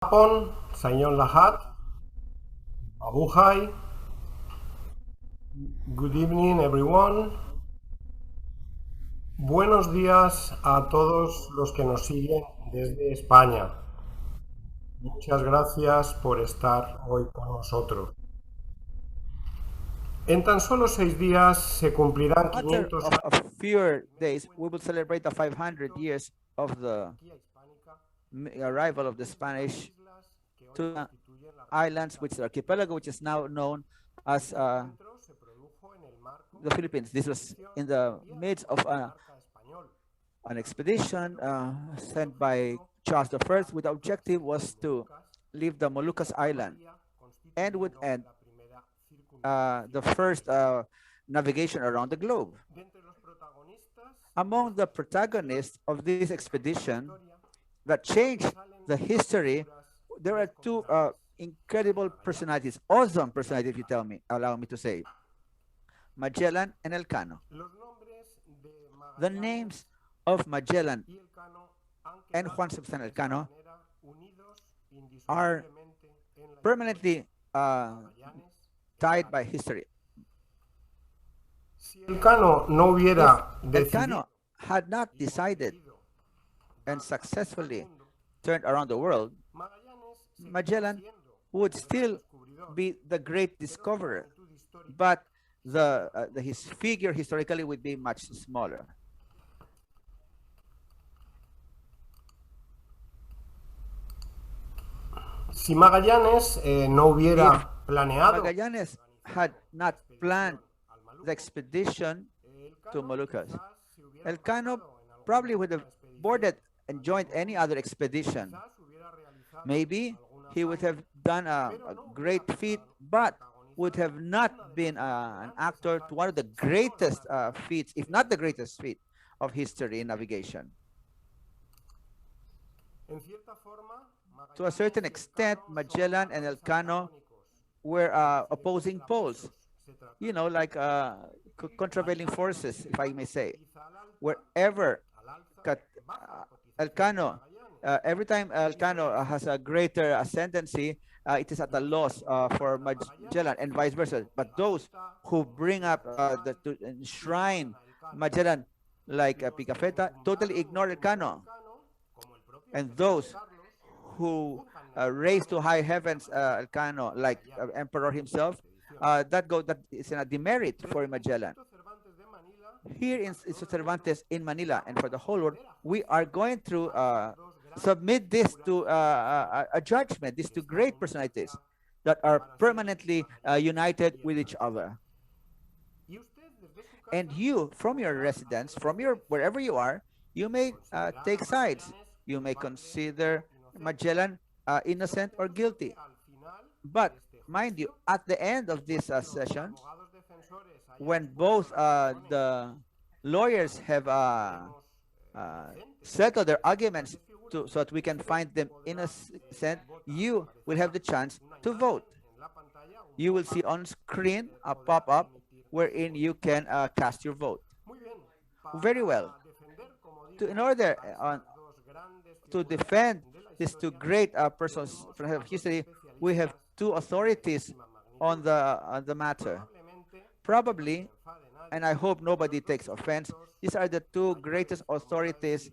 Hapon, Sayon Lahat, Abuhay. Good evening, everyone. Buenos días a todos los que nos siguen desde España. Muchas gracias por estar hoy con nosotros. En tan solo 6 días se cumplirán Matter 500 of a few days, we will celebrate the 500 years of the arrival of the Spanish to the islands, which is the archipelago, which is now known as the Philippines. This was in the midst of an expedition sent by Charles I, with the objective was to leave the Moluccas Island and would end the first navigation around the globe. Among the protagonists of this expedition that changed the history, there are two incredible personalities, awesome personalities, if you allow me to say, Magellan and Elcano. The names of Magellan and Juan Sebastian Elcano are permanently tied by history. Elcano had not decided and successfully turned around the world, Magellan would still be the great discoverer, but his figure historically would be much smaller. Si Magallanes no hubiera planeado, Magallanes had not planned the expedition to Moluccas, Elcano probably would have boarded and joined any other expedition. Maybe he would have done a great feat, but would have not been an actor to one of the greatest feats, if not the greatest feat, of history in navigation. To a certain extent, Magellan and Elcano were opposing poles, you know, like contravailing forces, if I may say. Wherever Elcano, every time Elcano has a greater ascendancy, it is at a loss for Magellan and vice versa. But those who bring up to enshrine Magellan like Picafetta totally ignore Elcano. And those who raise to high heavens Elcano like Emperor himself, that is a demerit for Magellan. Here in Cervantes in Manila and for the whole world, we are going to submit this to a judgment, these two great personalities that are permanently united with each other. And you, from your residence, from your wherever you are, you may take sides. You may consider Magellan innocent or guilty. But mind you, at the end of this session, when both the lawyers have settled their arguments so that we can find them innocent, you will have the chance to vote. You will see on screen a pop-up wherein you can cast your vote. Very well. In order to defend these two great persons from history, we have two authorities on the matter. Probably, and I hope nobody takes offense, these are the two greatest authorities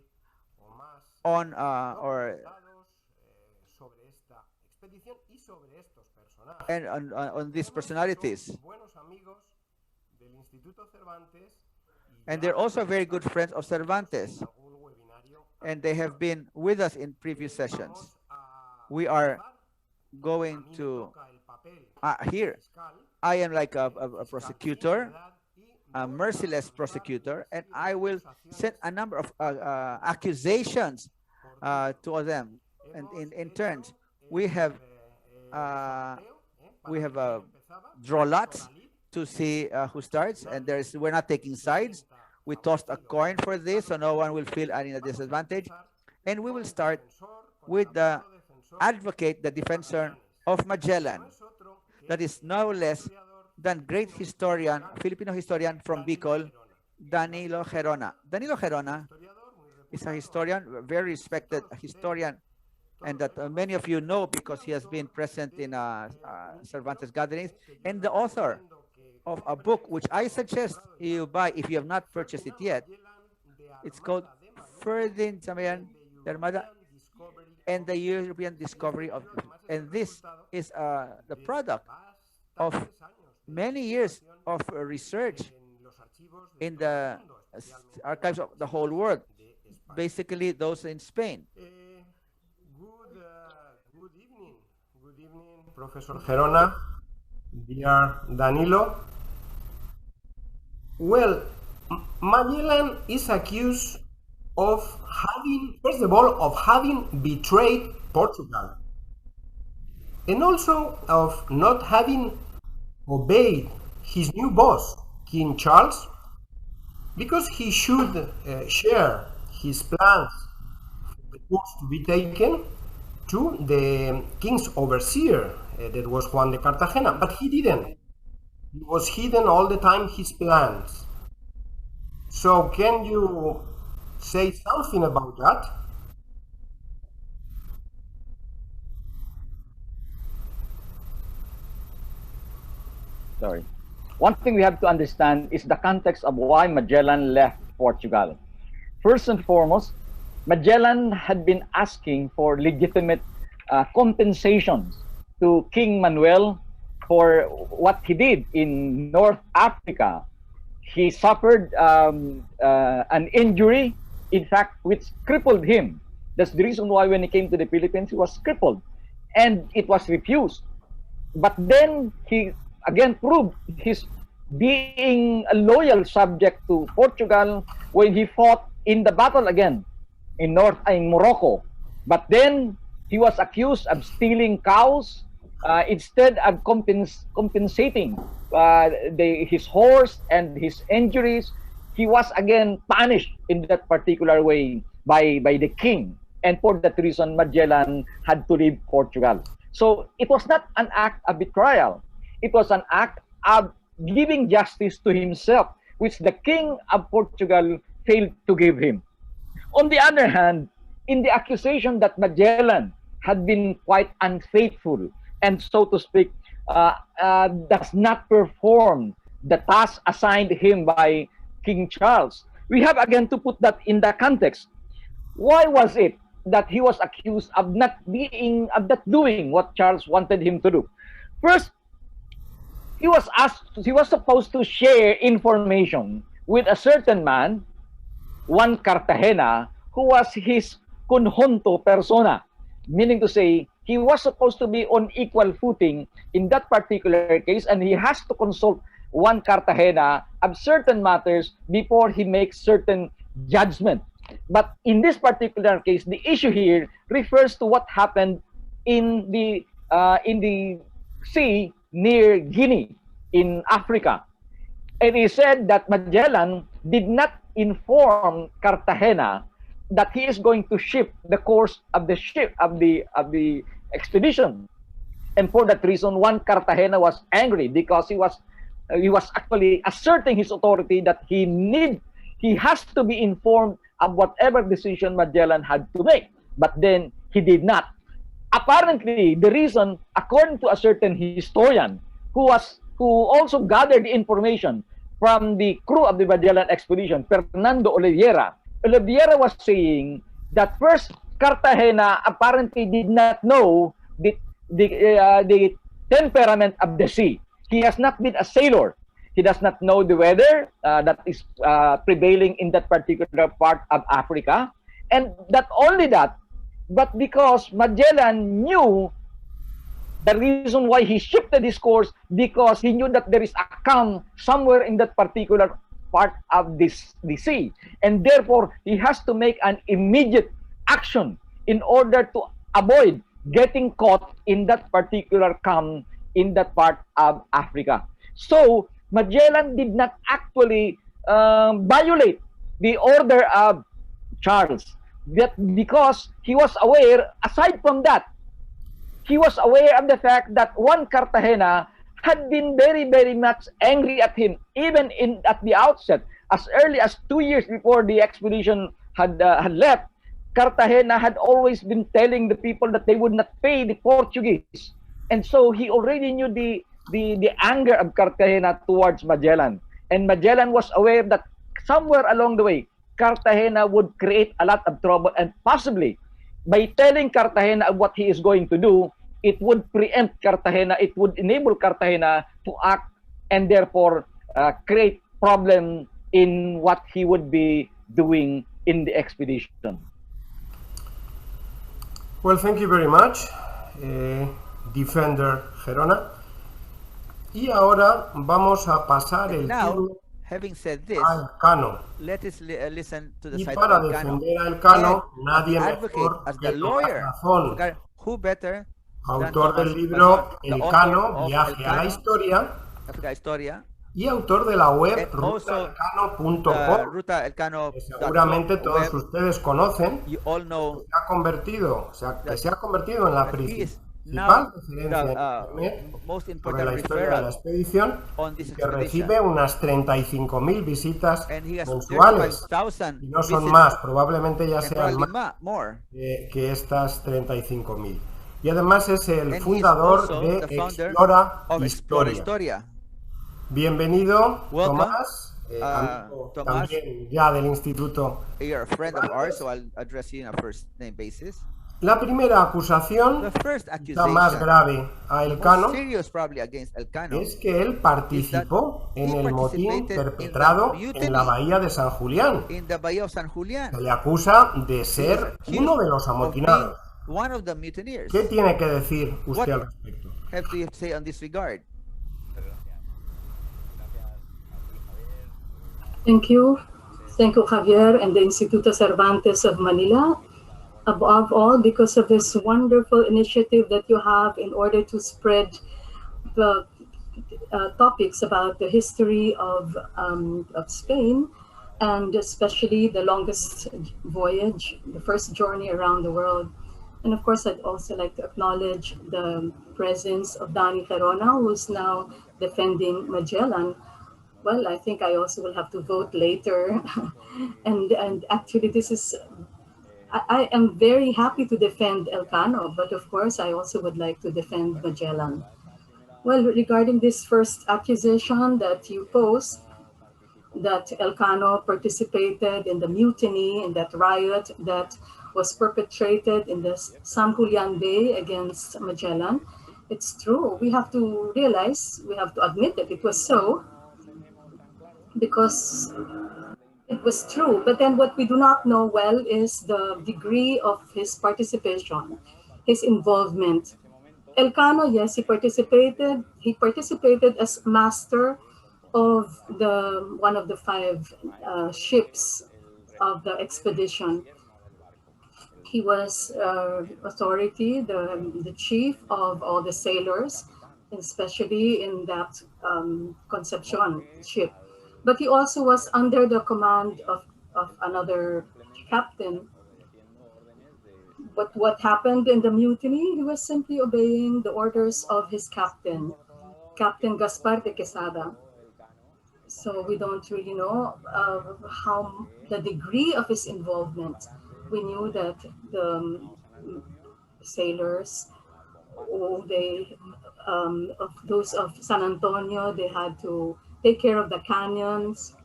on on these personalities. And they're also very good friends of Cervantes. And they have been with us in previous sessions. We are going to here. I am like a prosecutor, a merciless prosecutor, and I will send a number of accusations to them. And in turns, we have draw lots to see who starts, and we're not taking sides. We tossed a coin for this, so no one will feel at a disadvantage. And we will start with the advocate, the defensor of Magellan. That is no less than great historian, Filipino historian from Bicol, Danilo Gerona. Danilo Gerona is a historian, very respected historian and that many of you know because he has been present in Cervantes gatherings, and the author of a book which I suggest you buy if you have not purchased it yet. It's called Ferdinand and the European Discovery of, and this is the product of many years of research in the archives of the whole world, basically those in Spain. Good evening, Professor Gerona, dear Danilo. Well, Magellan is accused of having, first of all, of having betrayed Portugal, and also of not having obeyed his new boss, King Charles, because he should share his plans for the course to be taken to the king's overseer, that was Juan de Cartagena, but he didn't. He was hidden all the time, his plans. So can you say something about that? Sorry. One thing we have to understand is the context of why Magellan left Portugal. First and foremost, Magellan had been asking for legitimate compensations to King Manuel for what he did in North Africa. He suffered an injury, in fact, which crippled him. That's the reason why when he came to the Philippines, he was crippled, and it was refused. But then he again proved his being a loyal subject to Portugal when he fought in the battle again in Morocco. But then he was accused of stealing cows instead of compensating his horse and his injuries. He was again punished in that particular way by the king, and for that reason Magellan had to leave Portugal. So it was not an act of betrayal, it was an act of giving justice to himself, which the king of Portugal failed to give him. On the other hand, in the accusation that Magellan had been quite unfaithful and, so to speak, does not perform the task assigned him by King Charles, we have again to put that in the context. Why was it that he was accused of not doing what Charles wanted him to do? First, he was supposed to share information with a certain man, Juan Cartagena, who was his conjunto persona, meaning to say he was supposed to be on equal footing in that particular case, and he has to consult Juan Cartagena of certain matters before he makes certain judgment. But in this particular case, the issue here refers to what happened in the sea near Guinea in Africa. It is said that Magellan did not inform Cartagena that he is going to shift the course of the expedition, and for that reason, Juan Cartagena was angry because he was actually asserting his authority that he has to be informed of whatever decision Magellan had to make, but then he did not. Apparently, the reason, according to a certain historian who also gathered the information from the crew of the Magellan expedition, Fernando Oliveira was saying that first, Cartagena apparently did not know the temperament of the sea. He has not been a sailor. He does not know the weather that is prevailing in that particular part of Africa. And not only that, but because Magellan knew the reason why he shifted his course, because he knew that there is a calm somewhere in that particular part of the sea. And therefore, he has to make an immediate action in order to avoid getting caught in that particular calm in that part of Africa. So, Magellan did not actually violate the order of Charles, because he was aware, aside from that, he was aware of the fact that Juan Cartagena had been very, very much angry at him, even at the outset, as early as 2 years before the expedition had left. Cartagena had always been telling the people that they would not pay the Portuguese. And so he already knew the anger of Cartagena towards Magellan. And Magellan was aware that somewhere along the way, Cartagena would create a lot of trouble, and possibly by telling Cartagena what he is going to do, it would preempt Cartagena, it would enable Cartagena to act and therefore create problem in what he would be doing in the expedition. Well, thank you very much, Defender Gerona. Y ahora vamos a pasar el Now, turno having said this, a Elcano. let us listen to the Y side para of Elcano. defender a Elcano, And nadie as the advocate, mejor as que the Tomás lawyer, Mazon, who better than autor del Tomás libro Mazon, the Elcano, author of Viaje a la Elcano, Historia, Africa Historia, y autor de la web and also rutaelcano.com, Ruta Elcano. que seguramente todos ustedes conocen, You all know que se ha convertido en la that he is principal now referencia en the Internet most sobre important la historia de la referral expedición, on this que expedition. recibe unas 35.000 visitas And he has mensuales. 35,000 Y no son visits, más, probablemente ya and sean probably más more. que estas 35.000. Y además es el And he is fundador also de the founder Explora of Explora Historia. Historia. Bienvenido, Welcome, Tomás, amigo Tomás. también ya del Instituto. You're a friend of ours, so I'll address you on a first name basis. La primera acusación, The first quizá más accusation, grave a Elcano, most serious probably against Elcano, es que él participó en el motín perpetrado en la bahía de San Julián. in the Bahía of San Julián. Se le acusa de ser uno de los Of being amotinados. one of the mutineers. ¿Qué tiene que decir usted What al respecto? have to say on this regard? Thank you. Thank you, Javier, and the Instituto Cervantes of Manila. Above all, because of this wonderful initiative that you have in order to spread the topics about the history of Spain, and especially the longest voyage, the first journey around the world. And of course, I'd also like to acknowledge the presence of Danilo Gerona, who's now defending Magellan. Well, I think I also will have to vote later. and actually, this is, I am very happy to defend Elcano, but of course, I also would like to defend Magellan. Well, regarding this first accusation that you posed, that Elcano participated in the mutiny, in that riot that was perpetrated in the San Julian Bay against Magellan, it's true. We have to realize, we have to admit that it was so, because it was true. But then what we do not know well is the degree of his participation, his involvement. Elcano, yes, he participated. He participated as master of one of the 5 ships of the expedition. He was authority, the chief of all the sailors, especially in that Concepcion ship. But he also was under the command of another captain. But what happened in the mutiny, he was simply obeying the orders of his captain, Captain Gaspar de Quesada. So we don't really know how the degree of his involvement. We knew that the sailors, of those of San Antonio, they had to take care of the cannons,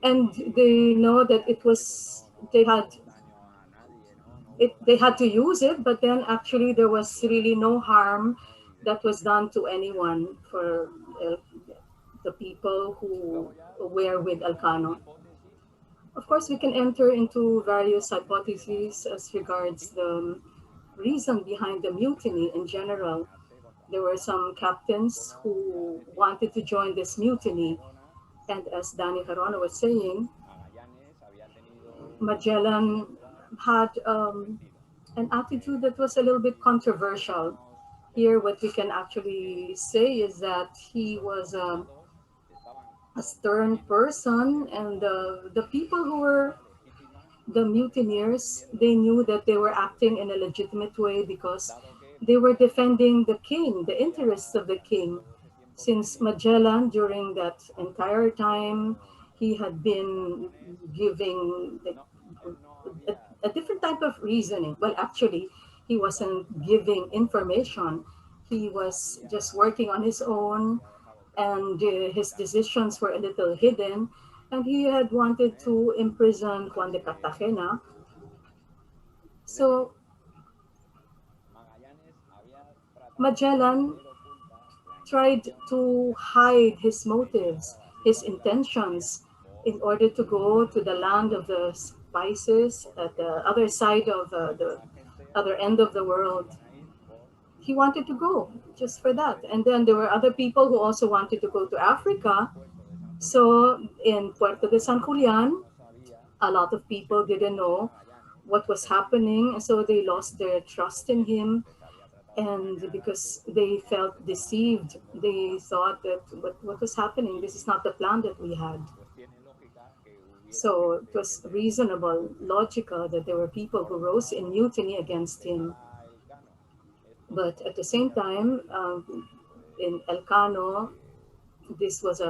and they know that they had to use it, but then actually there was really no harm that was done to anyone for the people who were with Elcano. Of course, we can enter into various hypotheses as regards the reason behind the mutiny in general. There were some captains who wanted to join this mutiny, and as Danilo Gerona was saying, Magellan had an attitude that was a little bit controversial. Here, what we can actually say is that he was a stern person, and the people who were the mutineers, they knew that they were acting in a legitimate way because they were defending the king, the interests of the king. Since Magellan, during that entire time, he had been giving a different type of reasoning. Well, actually, he wasn't giving information. He was just working on his own, and his decisions were a little hidden. And he had wanted to imprison Juan de Cartagena. So Magellan tried to hide his motives, his intentions, in order to go to the land of the spices at the other side of the other end of the world. He wanted to go just for that. And then there were other people who also wanted to go to Africa. So in Puerto de San Julian, a lot of people didn't know what was happening. So they lost their trust in him. And because they felt deceived, they thought that what was happening? This is not the plan that we had. So it was reasonable, logical that there were people who rose in mutiny against him. But at the same time, in Elcano, this was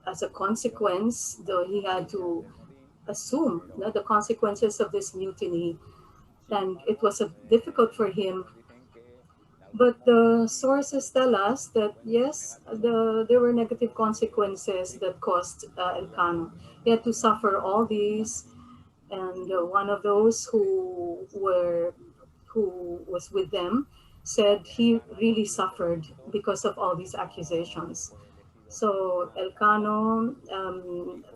as a consequence, though he had to assume the consequences of this mutiny, and it was difficult for him. But the sources tell us that yes, there were negative consequences that caused Elcano. He had to suffer all these, and one of those who was with them said he really suffered because of all these accusations. So Elcano,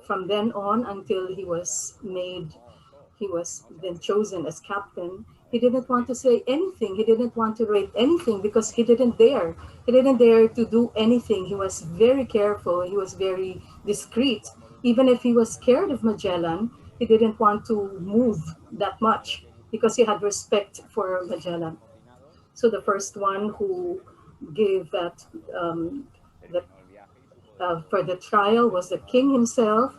from then on until he was then chosen as captain, he didn't want to say anything. He didn't want to write anything because he didn't dare. He didn't dare to do anything. He was very careful. He was very discreet. Even if he was scared of Magellan, he didn't want to move that much because he had respect for Magellan. So the first one who gave that for the trial was the king himself.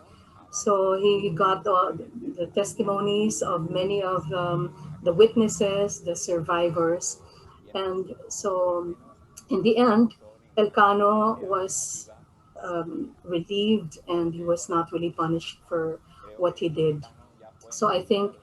So he got the testimonies of many of the witnesses, the survivors. And so in the end, Elcano was relieved, and he was not really punished for what he did. So I think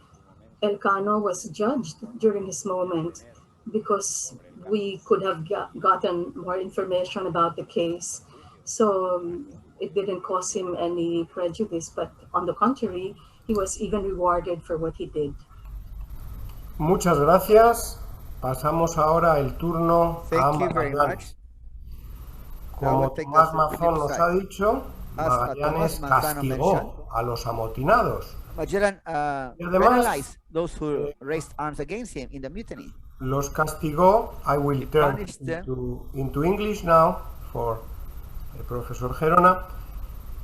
Elcano was judged during his moment because we could have gotten more information about the case. So it didn't cause him any prejudice, but on the contrary, he was even rewarded for what he did. Muchas gracias. Pasamos ahora el turno a Thank you very Magellan. much. Como Tomás Mazon nos ha dicho, Magallanes Tomás Mazon castigó mentioned, a los amotinados. Magellan además, penalized those who raised arms against him in the mutiny. Los castigó. I will turn into English now for Professor Gerona.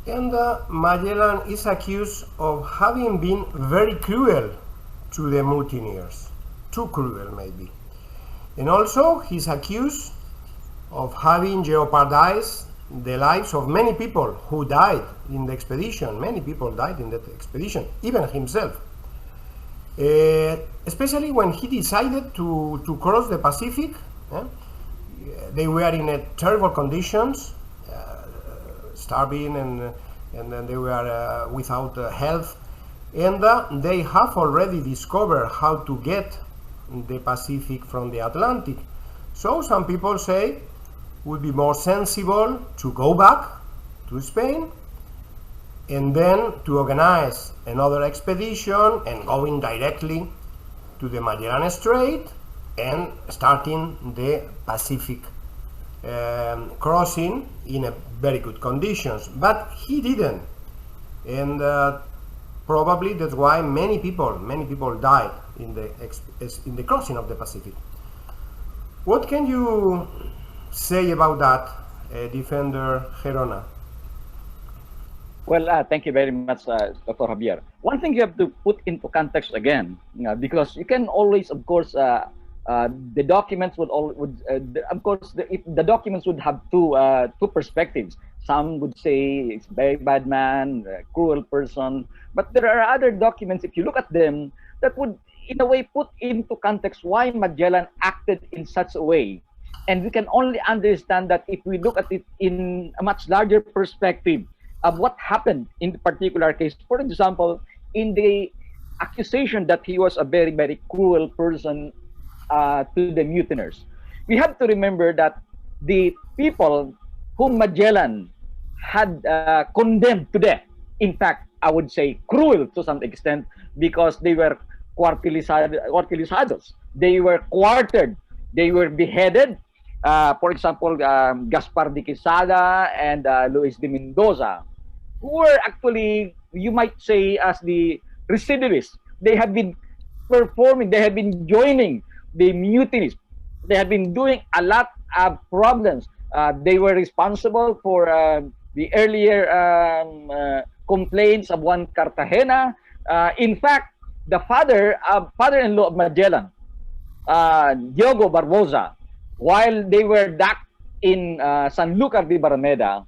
And Magellan is accused of having been very cruel to the mutineers. Too cruel, maybe. And also, he's accused of having jeopardized the lives of many people who died in the expedition. Many people died in that expedition, even himself. Especially when he decided to cross the Pacific. They were in terrible conditions, starving, and then they were without health. And they have already discovered how to get the Pacific from the Atlantic. So some people say it would be more sensible to go back to Spain and then to organize another expedition and going directly to the Magellan Strait and starting the Pacific crossing in a very good conditions. But he didn't, and probably that's why many people died in the crossing of the Pacific. What can you say about that, Defender Gerona? Well, thank you very much, Dr. Javier. One thing you have to put into context again, because you can always, of course, the documents the documents would have two perspectives. Some would say it's a very bad man, a cruel person, but there are other documents, if you look at them, that would in a way put into context why Magellan acted in such a way. And we can only understand that if we look at it in a much larger perspective, of what happened in the particular case. For example, in the accusation that he was a very, very cruel person to the mutineers. We have to remember that the people whom Magellan had condemned to death, in fact, I would say cruel to some extent, because they were cuartelizados. They were quartered. They were beheaded. For example, Gaspar de Quesada and Luis de Mendoza, who were actually, you might say, as the recidivists. They have been performing, they have been joining the mutinies. They have been doing a lot of problems. They were responsible for the earlier complaints of Juan Cartagena. In fact, the father-in-law of Magellan, Diogo Barbosa, while they were docked in Sanlúcar de Barrameda,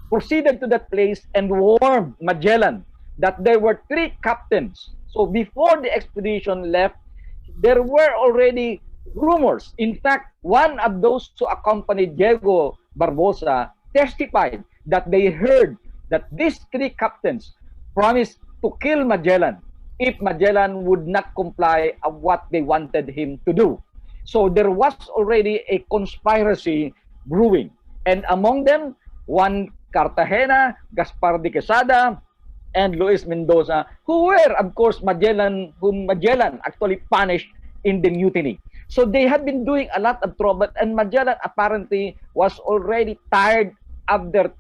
proceeded to that place and warned Magellan that there were 3 captains. So before the expedition left, there were already rumors. In fact, one of those who accompanied Diego Barbosa testified that they heard that these 3 captains promised to kill Magellan if Magellan would not comply of what they wanted him to do. So there was already a conspiracy brewing. And among them, Juan Cartagena, Gaspar de Quesada, and Luis Mendoza, who were, of course, whom Magellan actually punished in the mutiny. So they had been doing a lot of trouble, and Magellan apparently was already tired of their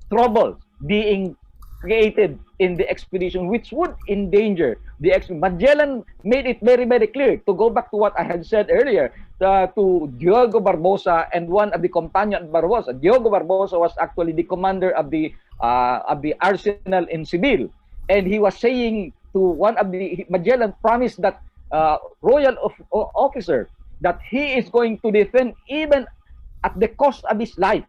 troubles being created in the expedition, which would endanger the expedition. Magellan made it very, very clear, to go back to what I had said earlier, to Diogo Barbosa and one of the companions of Barbosa. Diogo Barbosa was actually the commander of the arsenal in Seville, and he was saying to one of the Magellan promised that royal officer that he is going to defend even at the cost of his life,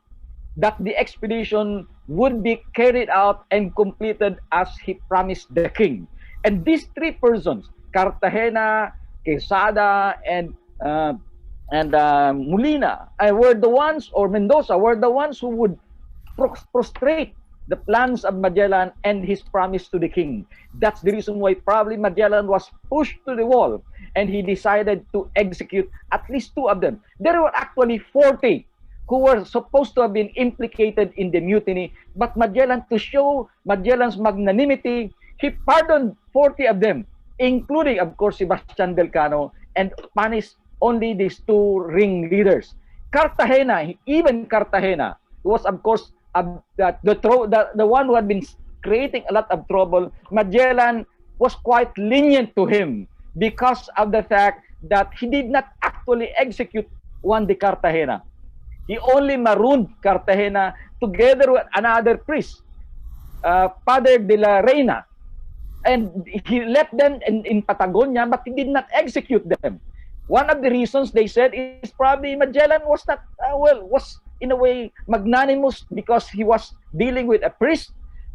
that the expedition would be carried out and completed as he promised the king. And these 3 persons, Cartagena, Quesada, and Molina, were the ones, or Mendoza, were the ones who would prostrate the plans of Magellan and his promise to the king. That's the reason why probably Magellan was pushed to the wall, and he decided to execute at least 2 of them. There were actually 40 who were supposed to have been implicated in the mutiny, but Magellan, to show Magellan's magnanimity, he pardoned 40 of them, including, of course, Sebastian Elcano, and punished only these 2 ringleaders. Cartagena, even Cartagena, was, of course, the one who had been creating a lot of trouble. Magellan was quite lenient to him because of the fact that he did not actually execute Juan de Cartagena. He only marooned Cartagena together with another priest, Father de la Reina, and he left them in Patagonia, but he did not execute them. One of the reasons they said is probably Magellan was not was in a way magnanimous because he was dealing with a priest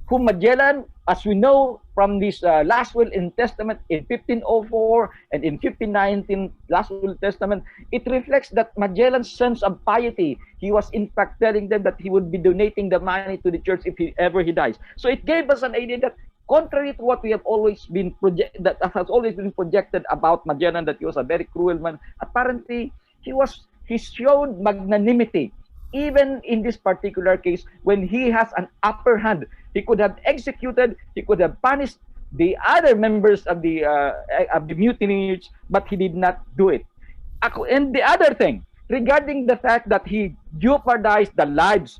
whom Magellan, as we know from this last will and testament in 1504 and in 1519 last will testament, it reflects that Magellan's sense of piety. He was in fact telling them that he would be donating the money to the church if ever he dies. So it gave us an idea that, contrary to what we have always been projected about Magellan, that he was a very cruel man, apparently he showed magnanimity. Even in this particular case, when he has an upper hand, he could have executed, he could have punished the other members of the mutineers, but he did not do it. And the other thing, regarding the fact that he jeopardized the lives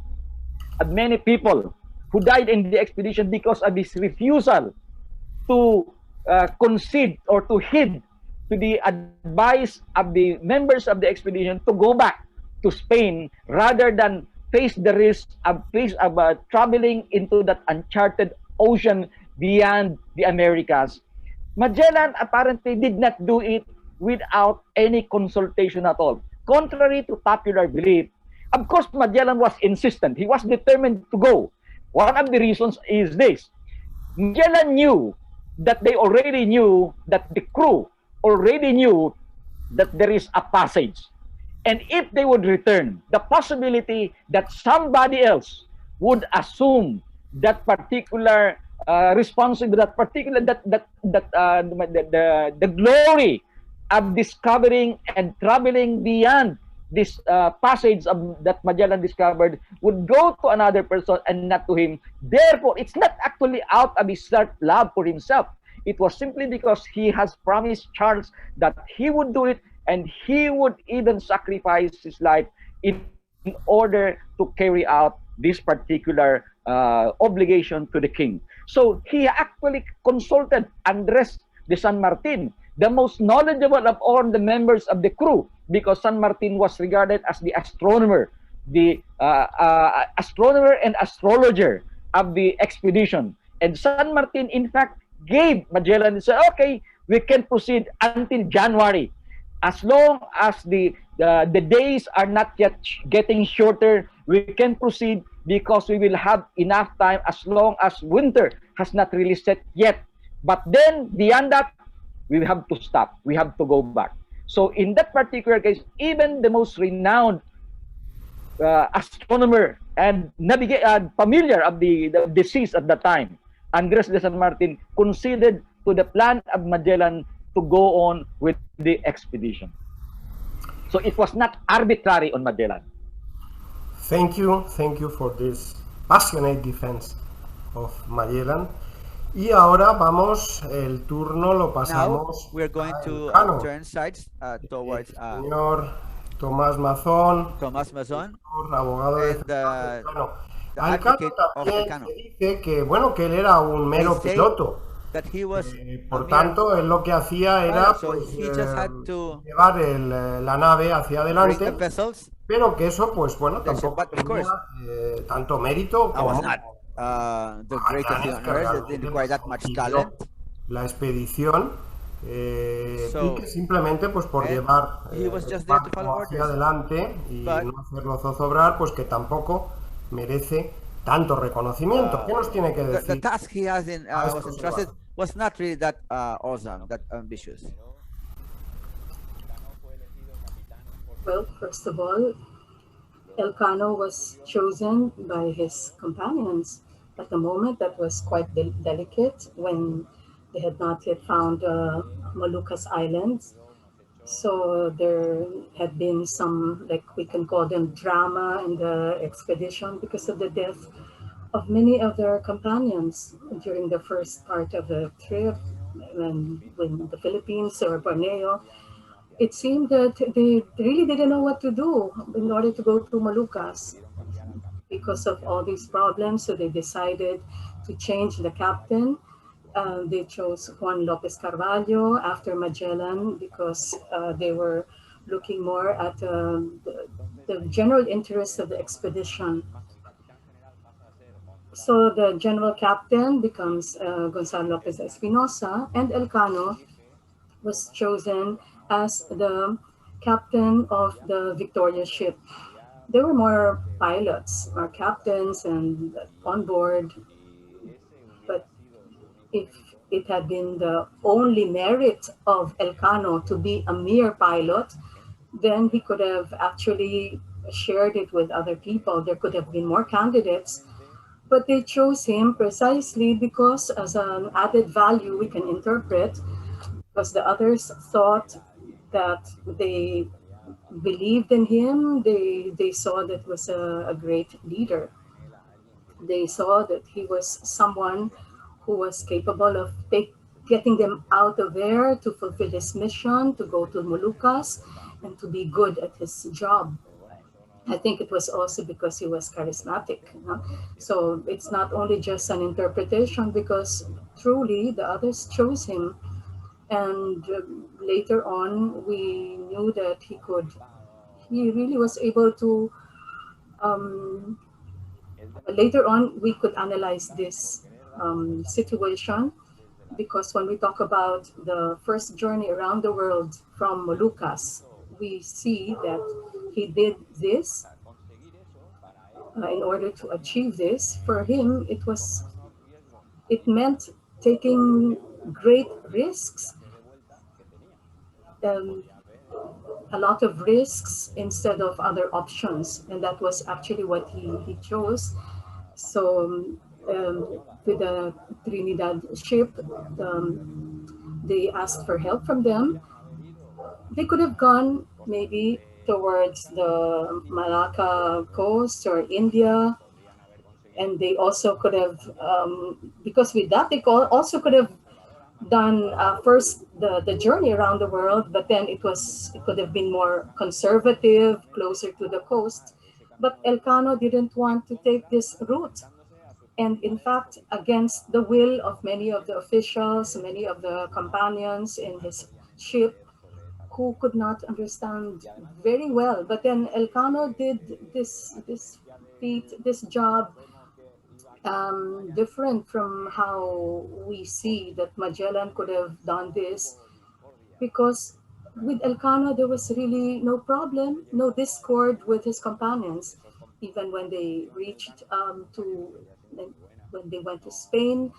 of many people who died in the expedition because of his refusal to concede or to heed to the advice of the members of the expedition to go back to Spain rather than face the risk of traveling into that uncharted ocean beyond the Americas. Magellan apparently did not do it without any consultation at all. Contrary to popular belief, of course, Magellan was insistent. He was determined to go. One of the reasons is this. Magellan knew that they already knew, that the crew already knew that there is a passage. And if they would return, the possibility that somebody else would assume that particular responsibility, that particular the glory of discovering and traveling beyond this passage of that Magellan discovered would go to another person and not to him. Therefore, it's not actually out of his love for himself. It was simply because he has promised Charles that he would do it, and he would even sacrifice his life in order to carry out this particular obligation to the king. So he actually consulted Andres de San Martin, the most knowledgeable of all the members of the crew, because San Martin was regarded as the astronomer and astrologer of the expedition. And San Martin, in fact, gave Magellan and said, okay, we can proceed until January. As long as the days are not yet getting shorter, we can proceed because we will have enough time as long as winter has not really set yet. But then, beyond that, we have to stop. We have to go back. So in that particular case, even the most renowned astronomer and familiar of the seas at the time, Andres de San Martin, conceded to the plan of Magellan to go on with the expedition. So it was not arbitrary on Magellan. Thank you for this passionate defense of Magellan. Y ahora vamos, el turno lo Now pasamos we're going a to Elcano. turn sides towards Señor Tomás Mazon, Tomás Mazon, abogado de and Elcano. the Elcano advocate of también Elcano. se dice que, bueno, que él era un mero They say piloto. that he was Por tanto, él lo que hacía era so pues, he just had to llevar la nave hacia bring adelante, the vessels. pero que eso, pues bueno, They said, tampoco but of course, tenía tanto mérito I was como not the greatest ganas on que earth. It realmente didn't require that much consiguió talent. la expedición, So, y que simplemente pues por and llevar he was el just there to barco follow hacia orders. adelante y But no hacerlo zozobrar, pues que tampoco merece tanto reconocimiento. ¿Qué nos tiene que the decir task he has a was estos entrusted ciudadanos? was not really that awesome, that ambitious. Well, first of all, Elcano was chosen by his companions. At the moment, that was quite delicate when they had not yet found Moluccas Islands. So there had been some, like we can call them, drama in the expedition because of the death of many of their companions during the first part of the trip when the Philippines or Borneo. It seemed that they really didn't know what to do in order to go to Moluccas because of all these problems. So they decided to change the captain. They chose Juan Lopez Carvalho after Magellan because they were looking more at the general interest of the expedition. So the general captain becomes Gonzalo Lopez Espinosa, and Elcano was chosen as the captain of the Victoria ship. There were more pilots or captains and on board, but if it had been the only merit of Elcano to be a mere pilot, then he could have actually shared it with other people. There could have been more candidates, but they chose him precisely because, as an added value, we can interpret, because the others thought that they believed in him. They saw that was a great leader. They saw that he was someone who was capable of getting them out of there to fulfill his mission, to go to Moluccas, and to be good at his job. I think it was also because he was charismatic. So it's not only just an interpretation, because truly the others chose him. And later on, we knew that he really was able to, later on, we could analyze this situation, because when we talk about the first journey around the world from Moluccas, we see that he did this in order to achieve this. For him, it meant taking great risks, a lot of risks instead of other options, and that was actually what he chose. So with the Trinidad ship. They asked for help from them. They could have gone maybe towards the Malacca coast or India, and they also could have, because with that, also could have done first the journey around the world, but then it could have been more conservative, closer to the coast. But Elcano didn't want to take this route. And in fact, against the will of many of the officials, many of the companions in his ship, who could not understand very well. But then Elcano did this feat, this job, different from how we see that Magellan could have done this, because with Elcano there was really no problem, no discord with his companions. Even when they reached when they went to Spain,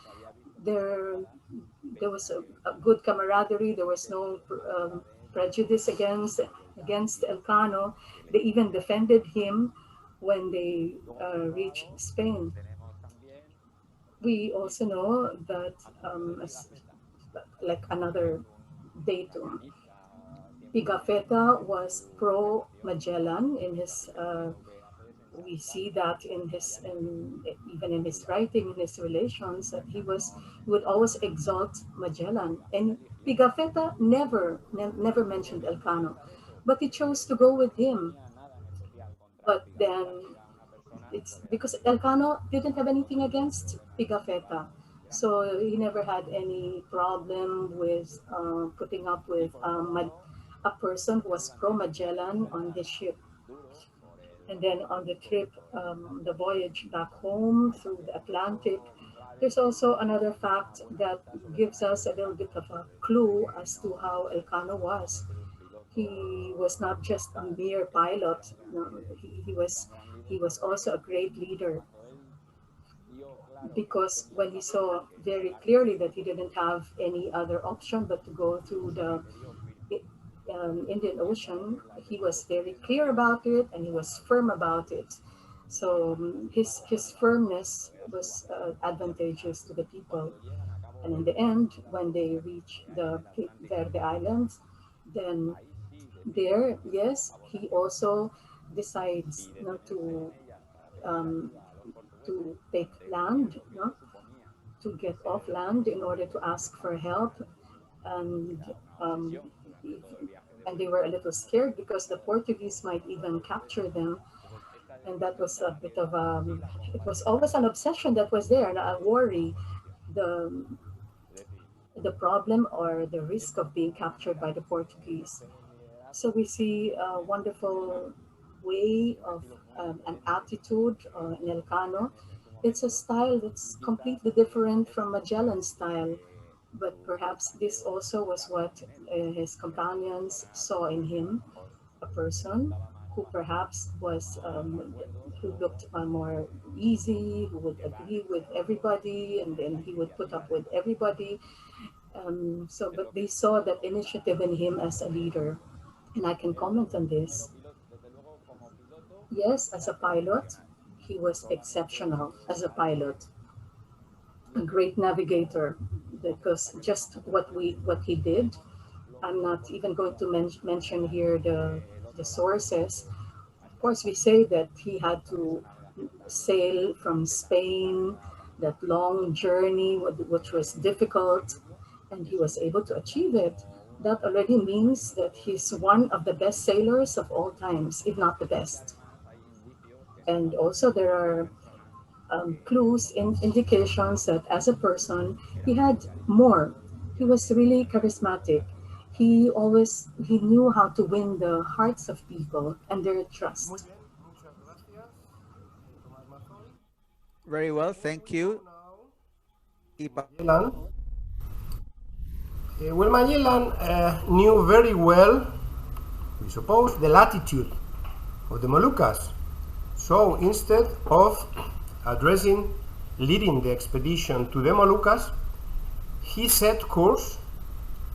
there there was a good camaraderie. There was no prejudice against Elcano. They even defended him when they reached Spain. We also know that, like another datum, Pigafetta was pro Magellan in his. We see that even in his writing, in his relations, that he would always exalt Magellan. And Pigafetta never mentioned Elcano, but he chose to go with him. But then it's because Elcano didn't have anything against Pigafetta. So he never had any problem with putting up with a person who was pro Magellan on his ship. And then on the trip, the voyage back home through the Atlantic, there's also another fact that gives us a little bit of a clue as to how Elcano was. He was not just a mere pilot. No, he was also a great leader, because when he saw very clearly that he didn't have any other option but to go through the Indian Ocean, he was very clear about it and he was firm about it. So his firmness was advantageous to the people. And in the end, when they reach the Cape Verde Islands, then there, yes, he also decides not to take land, no? To get off land in order to ask for help, and um, and they were a little scared because the Portuguese might even capture them, and that was a bit of it was always an obsession that was there, and a worry, the the problem or the risk of being captured by the Portuguese. So we see a wonderful way of an attitude in Elcano. It's a style that's completely different from Magellan's style, but perhaps this also was what his companions saw in him, a person who perhaps was who looked more easy, who would agree with everybody, and then he would put up with everybody. But they saw that initiative in him as a leader, and I can comment on this. Yes, as a pilot, he was exceptional as a pilot, a great navigator, because just what he did. I'm not even going to mention here the sources. Of course, we say that he had to sail from Spain, that long journey, which was difficult, and he was able to achieve it. That already means that he's one of the best sailors of all times, if not the best. And also, there are clues and indications that as a person, he had more. He was really charismatic. He knew how to win the hearts of people and their Muy trust. bien, muchas gracias, Tomás Mazon. Very well, thank Moving on you. now Y to Magellan. Well, Magellan knew very well, we suppose, the latitude of the Moluccas. So instead of leading the expedition to the Moluccas, he set course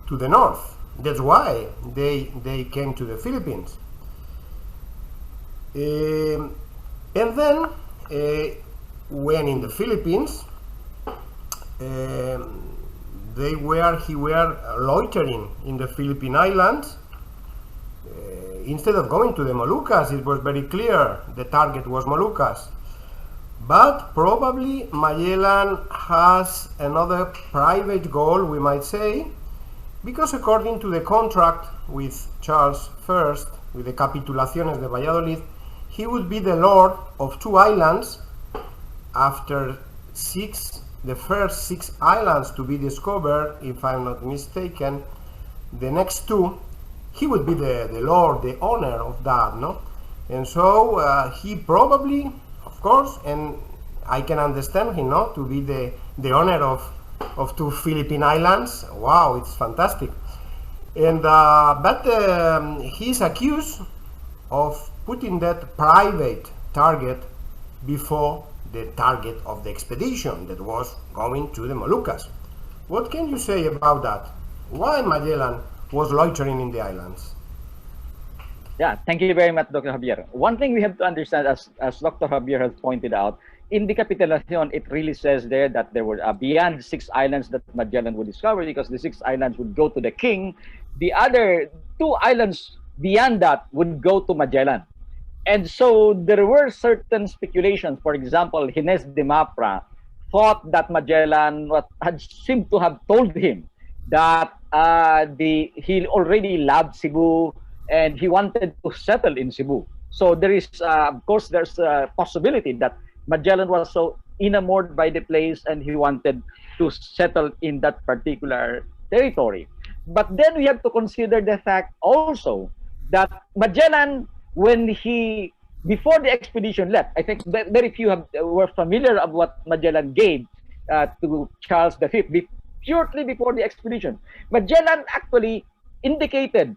to the north. That's why they came to the Philippines. And then when in the Philippines, he were loitering in the Philippine Islands. Instead of going to the Moluccas, it was very clear the target was Moluccas. But probably Magellan has another private goal, we might say, because according to the contract with Charles I, with the Capitulaciones de Valladolid, he would be the lord of 2 islands after the first 6 islands to be discovered, if I'm not mistaken. The next 2, he would be the lord, the owner of that, no? And so he probably, of course, and I can understand him, no, to be the owner of 2 Philippine islands. Wow, it's fantastic. And but he's accused of putting that private target before the target of the expedition that was going to the Moluccas. What can you say about that? Why Magellan was loitering in the islands? Yeah, thank you very much, Dr. Javier. One thing we have to understand, as Dr. Javier has pointed out, in the Capitulacion, it really says there that there were beyond 6 islands that Magellan would discover, because the 6 islands would go to the king. The other 2 islands beyond that would go to Magellan. And so there were certain speculations. For example, Gines de Mapra thought that Magellan had seemed to have told him that he already loved Cebu and he wanted to settle in Cebu. So there is, of course, there's a possibility that Magellan was so enamored by the place and he wanted to settle in that particular territory. But then we have to consider the fact also that Magellan, before the expedition left, I think very few were familiar of what Magellan gave to Charles V shortly before the expedition. Magellan actually indicated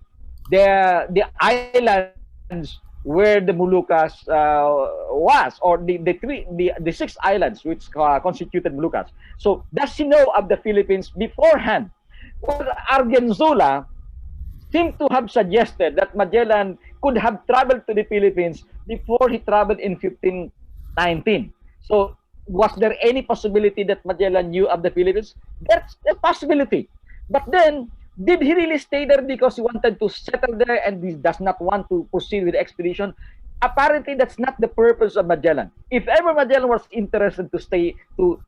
the islands where the Moluccas was, or the 6 islands which constituted Moluccas. So does he know of the Philippines beforehand? Well, Argenzola seemed to have suggested that Magellan could have traveled to the Philippines before he traveled in 1519. So was there any possibility that Magellan knew of the Philippines? That's a possibility. But then, did he really stay there because he wanted to settle there and he does not want to proceed with the expedition? Apparently, that's not the purpose of Magellan. If ever Magellan was interested to stay, to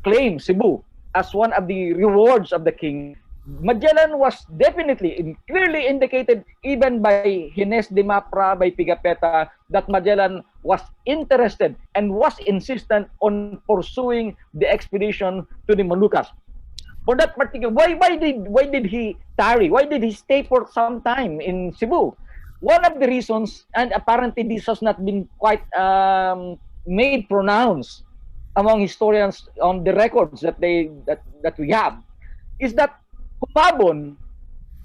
claim Cebu as one of the rewards of the king, Magellan was definitely, clearly indicated even by Gines de Mapra, by Pigapetta, that Magellan was interested and was insistent on pursuing the expedition to the Moluccas. For that particular, why did he tarry? Why did he stay for some time in Cebu? One of the reasons, and apparently this has not been quite made pronounced among historians on the records that we have, is that Humabon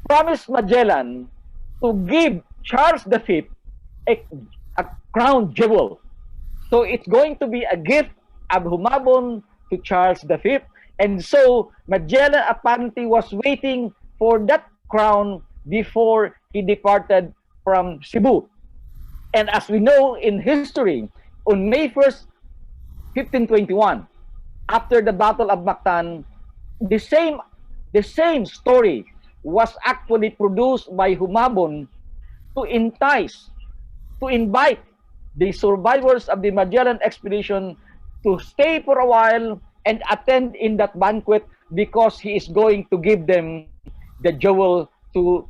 promised Magellan to give Charles V a crown jewel. So it's going to be a gift of Humabon to Charles V. And so Magellan apparently was waiting for that crown before he departed from Cebu. And as we know in history, on May 1st, 1521, after the Battle of Mactan, the same story was actually produced by Humabon to entice, to invite the survivors of the Magellan expedition to stay for a while and attend in that banquet, because he is going to give them the jewel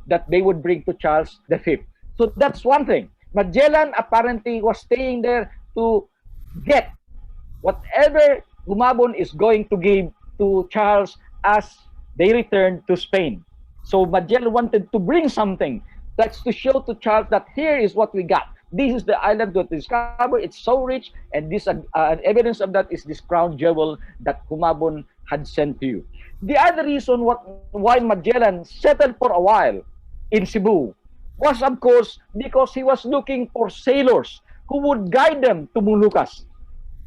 that they would bring to Charles V. So that's one thing. Magellan apparently was staying there to get whatever Humabon is going to give to Charles as they returned to Spain. So Magellan wanted to bring something that's to show to Charles that here is what we got. This is the island that we discovered. It's so rich, and this evidence of that is this crown jewel that Humabon had sent to you. The other reason why Magellan settled for a while in Cebu was, of course, because he was looking for sailors who would guide them to Moluccas.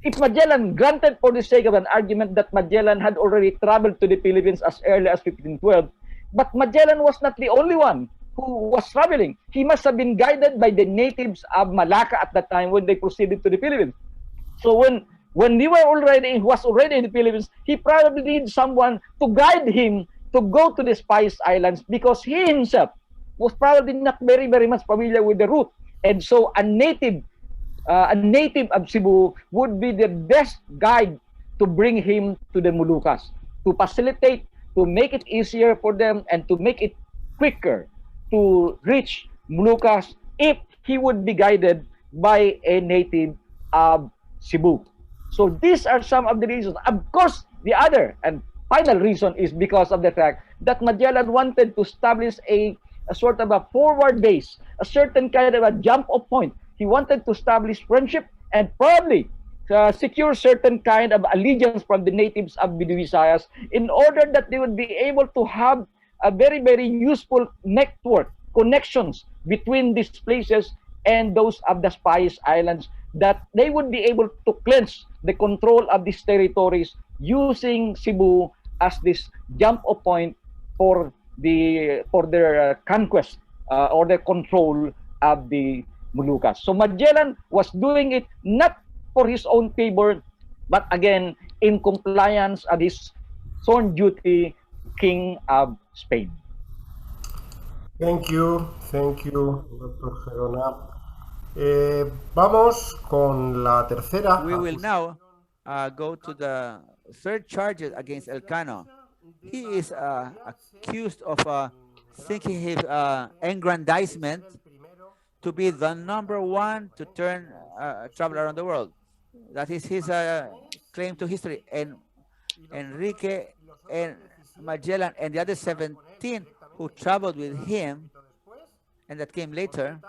If Magellan, granted for the sake of an argument that Magellan had already traveled to the Philippines as early as 1512, but Magellan was not the only one who was traveling. He must have been guided by the natives of Malacca at that time when they proceeded to the Philippines. So when When he was already in the Philippines, he probably needs someone to guide him to go to the Spice Islands, because he himself was probably not very, very much familiar with the route. And so a native of Cebu would be the best guide to bring him to the Moluccas, to facilitate, to make it easier for them, and to make it quicker to reach Moluccas if he would be guided by a native of Cebu. So these are some of the reasons. Of course, the other and final reason is because of the fact that Magellan wanted to establish a sort of a forward base, a certain kind of a jump-off point. He wanted to establish friendship and probably secure certain kind of allegiance from the natives of Visayas, in order that they would be able to have a very, very useful network, connections between these places and those of the Spice Islands, that they would be able to cleanse the control of these territories using Cebu as this jump-off point for their conquest or their control of the Moluccas. So Magellan was doing it not for his own favor, but again in compliance of his sworn duty to King of Spain. Thank you, Dr. Gerona. Vamos con la tercera. We will now go to the third charges against Elcano. He is accused of thinking his aggrandizement to be the #1 to turn travel around the world. That is his claim to history. And Enrique and Magellan and the other 17 who traveled with him and that came later.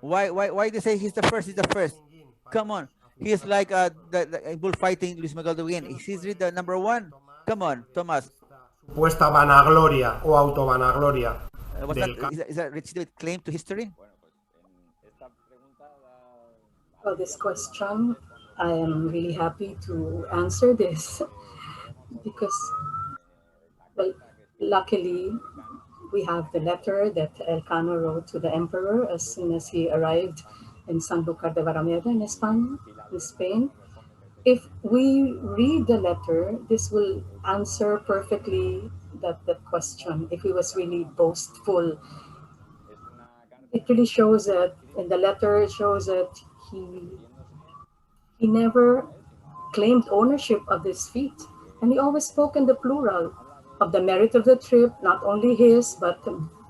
Why they say he's the first? He's the first. Come on. He's like the bullfighting Luis Miguel de Win. He's really the #1. Come on, Tomás. Supuesta vanagloria o autovanagloria. Is that legitimate claim to history? Well, this question, I am really happy to answer this because, well, luckily, we have the letter that Elcano wrote to the emperor as soon as he arrived in Sanlúcar de Barrameda in Spain. If we read the letter, this will answer perfectly that question. If he was really boastful, it really shows that in the letter, it shows that he never claimed ownership of this feat, and he always spoke in the plural of the merit of the trip, not only his, but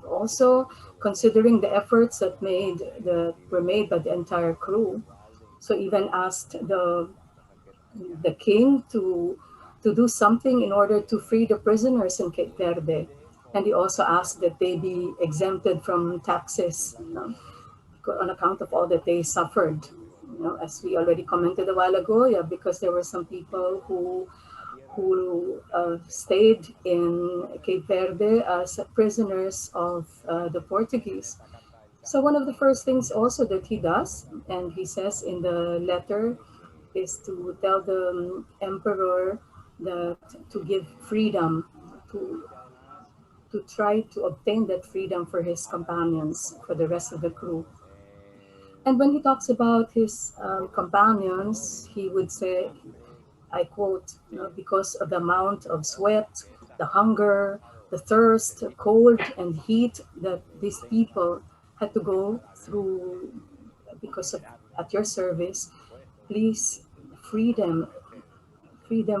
also considering the efforts that were made by the entire crew. So even asked the king to do something in order to free the prisoners in Cape Verde, and he also asked that they be exempted from taxes, on account of all that they suffered. As we already commented a while ago, because there were some people who stayed in Cape Verde as prisoners of the Portuguese. So one of the first things also that he does, and he says in the letter, is to tell the emperor that to give freedom, to try to obtain that freedom for his companions, for the rest of the crew. And when he talks about his companions, he would say, I quote, because of the amount of sweat, the hunger, the thirst, cold, and heat that these people had to go through because of at your service, please free them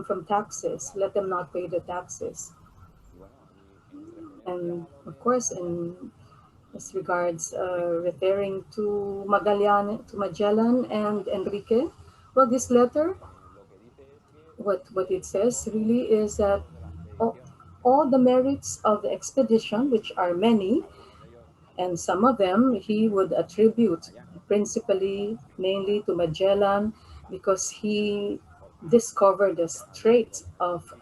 from taxes. Let them not pay the taxes. And of course, in as regards referring to Magellan and Enrique, well, this letter, what it says really is that all the merits of the expedition, which are many, and some of them he would attribute mainly to Magellan, because he discovered the strait of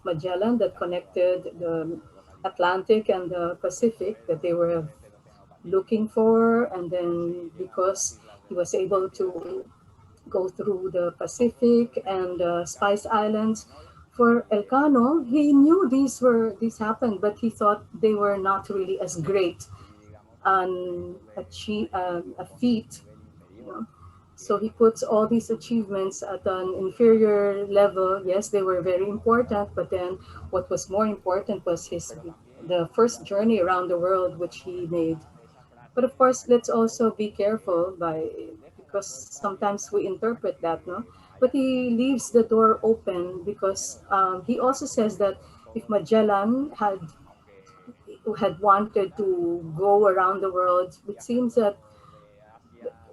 Magellan that connected the Atlantic and the Pacific that they were looking for, and then because he was able to go through the Pacific and Spice Islands. For Elcano, he knew these happened, but he thought they were not really as great a feat, So he puts all these achievements at an inferior level. Yes, they were very important, but then what was more important was the first journey around the world which he made. But of course, let's also be careful because sometimes we interpret that, no. But he leaves the door open because he also says that if Magellan had wanted to go around the world, it seems that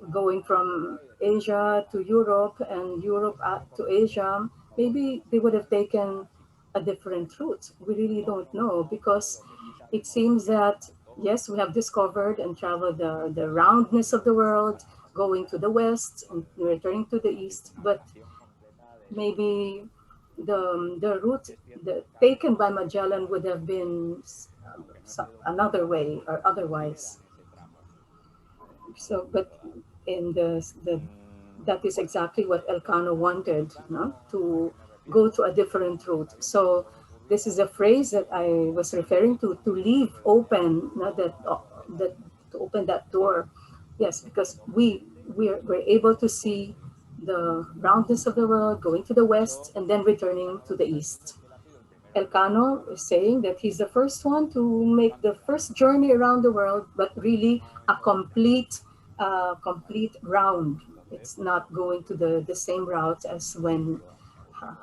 going from Asia to Europe and Europe to Asia, maybe they would have taken a different route. We really don't know because it seems that, yes, we have discovered and traveled the roundness of the world, going to the west and returning to the east, but maybe the route taken by Magellan would have been another way or otherwise. So, but in the that is exactly what Elcano wanted, no? To go to a different route. So this is a phrase that I was referring to leave open, not that that to open that door. Yes, because we're able to see the roundness of the world, going to the west and then returning to the east. Elcano is saying that he's the first one to make the first journey around the world, but really a complete round. It's not going to the same route as when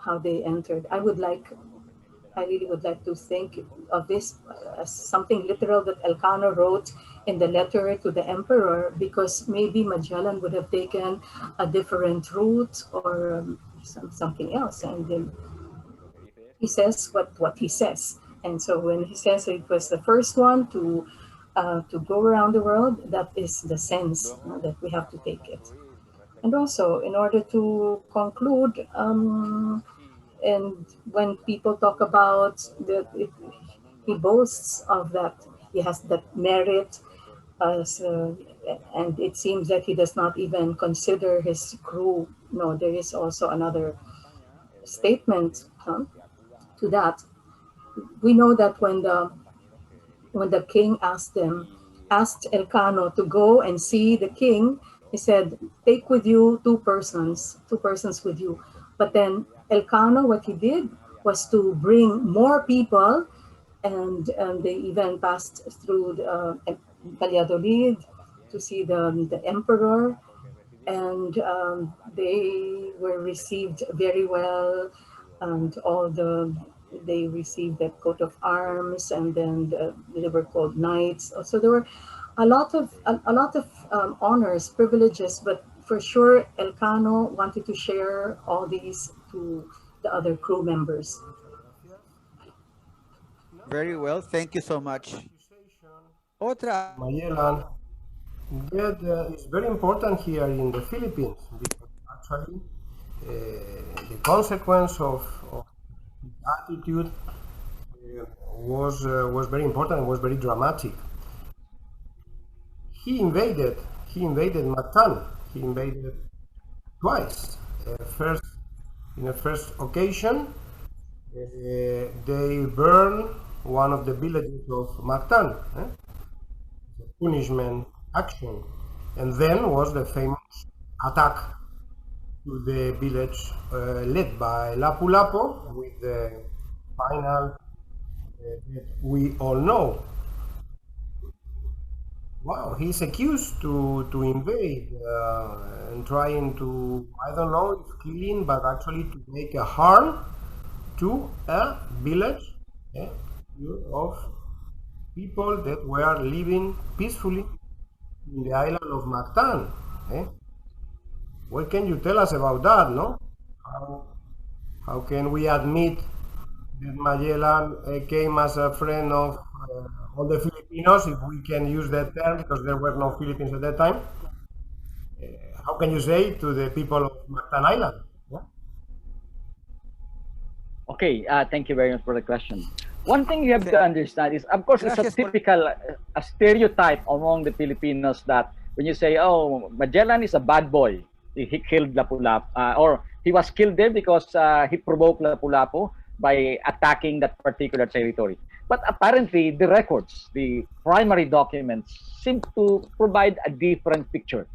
how they entered. I really would like to think of this as something literal that Elcano wrote in the letter to the emperor, because maybe Magellan would have taken a different route or something else, and then he says what he says. And so when he says it was the first one to go around the world, that is the sense that we have to take it. And also, in order to conclude, and when people talk about that, he boasts of that he has that merit, as, and it seems that he does not even consider his crew. No, there is also another statement to that. We know that when the king asked Elcano to go and see the king, he said, "Take with you two persons with you." But then Elcano, what he did was to bring more people, and they even passed through Valladolid to see the emperor, and they were received very well, and they received the coat of arms, and then they were called knights. So there were a lot of honors, privileges, but for sure Elcano wanted to share all these to the other crew members. Very well. Thank you so much. Otra. Magellan, that is very important here in the Philippines, because actually the consequence of his attitude was very important and was very dramatic. He invaded Mactan. He invaded twice. First, in the first occasion, they burned one of the villages of Mactan. Punishment action, and then was the famous attack to the village led by Lapu-Lapu, with the final that we all know. Wow, he's accused to invade and trying to, I don't know if killing, but actually to make a harm to a village of people that were living peacefully in the island of Mactan. What can you tell us about that, no? How can we admit that Magellan came as a friend of all the Filipinos, if we can use that term, because there were no Philippines at that time? How can you say to the people of Mactan Island? Okay, thank you very much for the question. One thing you have to understand is, of course, it's a typical a stereotype among the Filipinos that when you say, "Oh, Magellan is a bad boy," he killed Lapu-Lapu, or he was killed there because he provoked Lapu-Lapu by attacking that particular territory. But apparently, the records, the primary documents, seem to provide a different picture.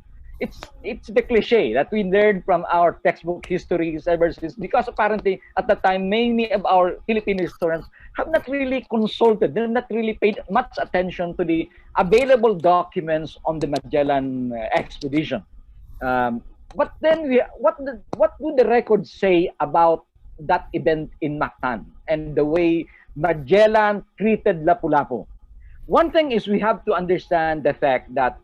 it's the cliche that we learned from our textbook histories ever since, because apparently at the time many of our Filipino historians have not really consulted, they've not really paid much attention to the available documents on the Magellan expedition. But then what do the records say about that event in Mactan and the way Magellan treated Lapu-Lapu? One thing is we have to understand the fact that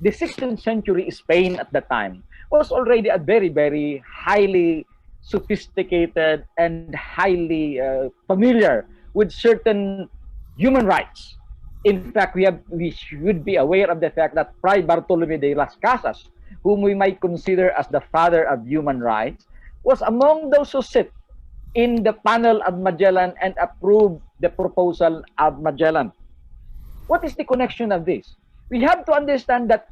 the 16th century Spain at the time was already a very, very highly sophisticated and highly familiar with certain human rights. In fact, we should be aware of the fact that Fray Bartolome de las Casas, whom we might consider as the father of human rights, was among those who sit in the panel of Magellan and approved the proposal of Magellan. What is the connection of this? We have to understand that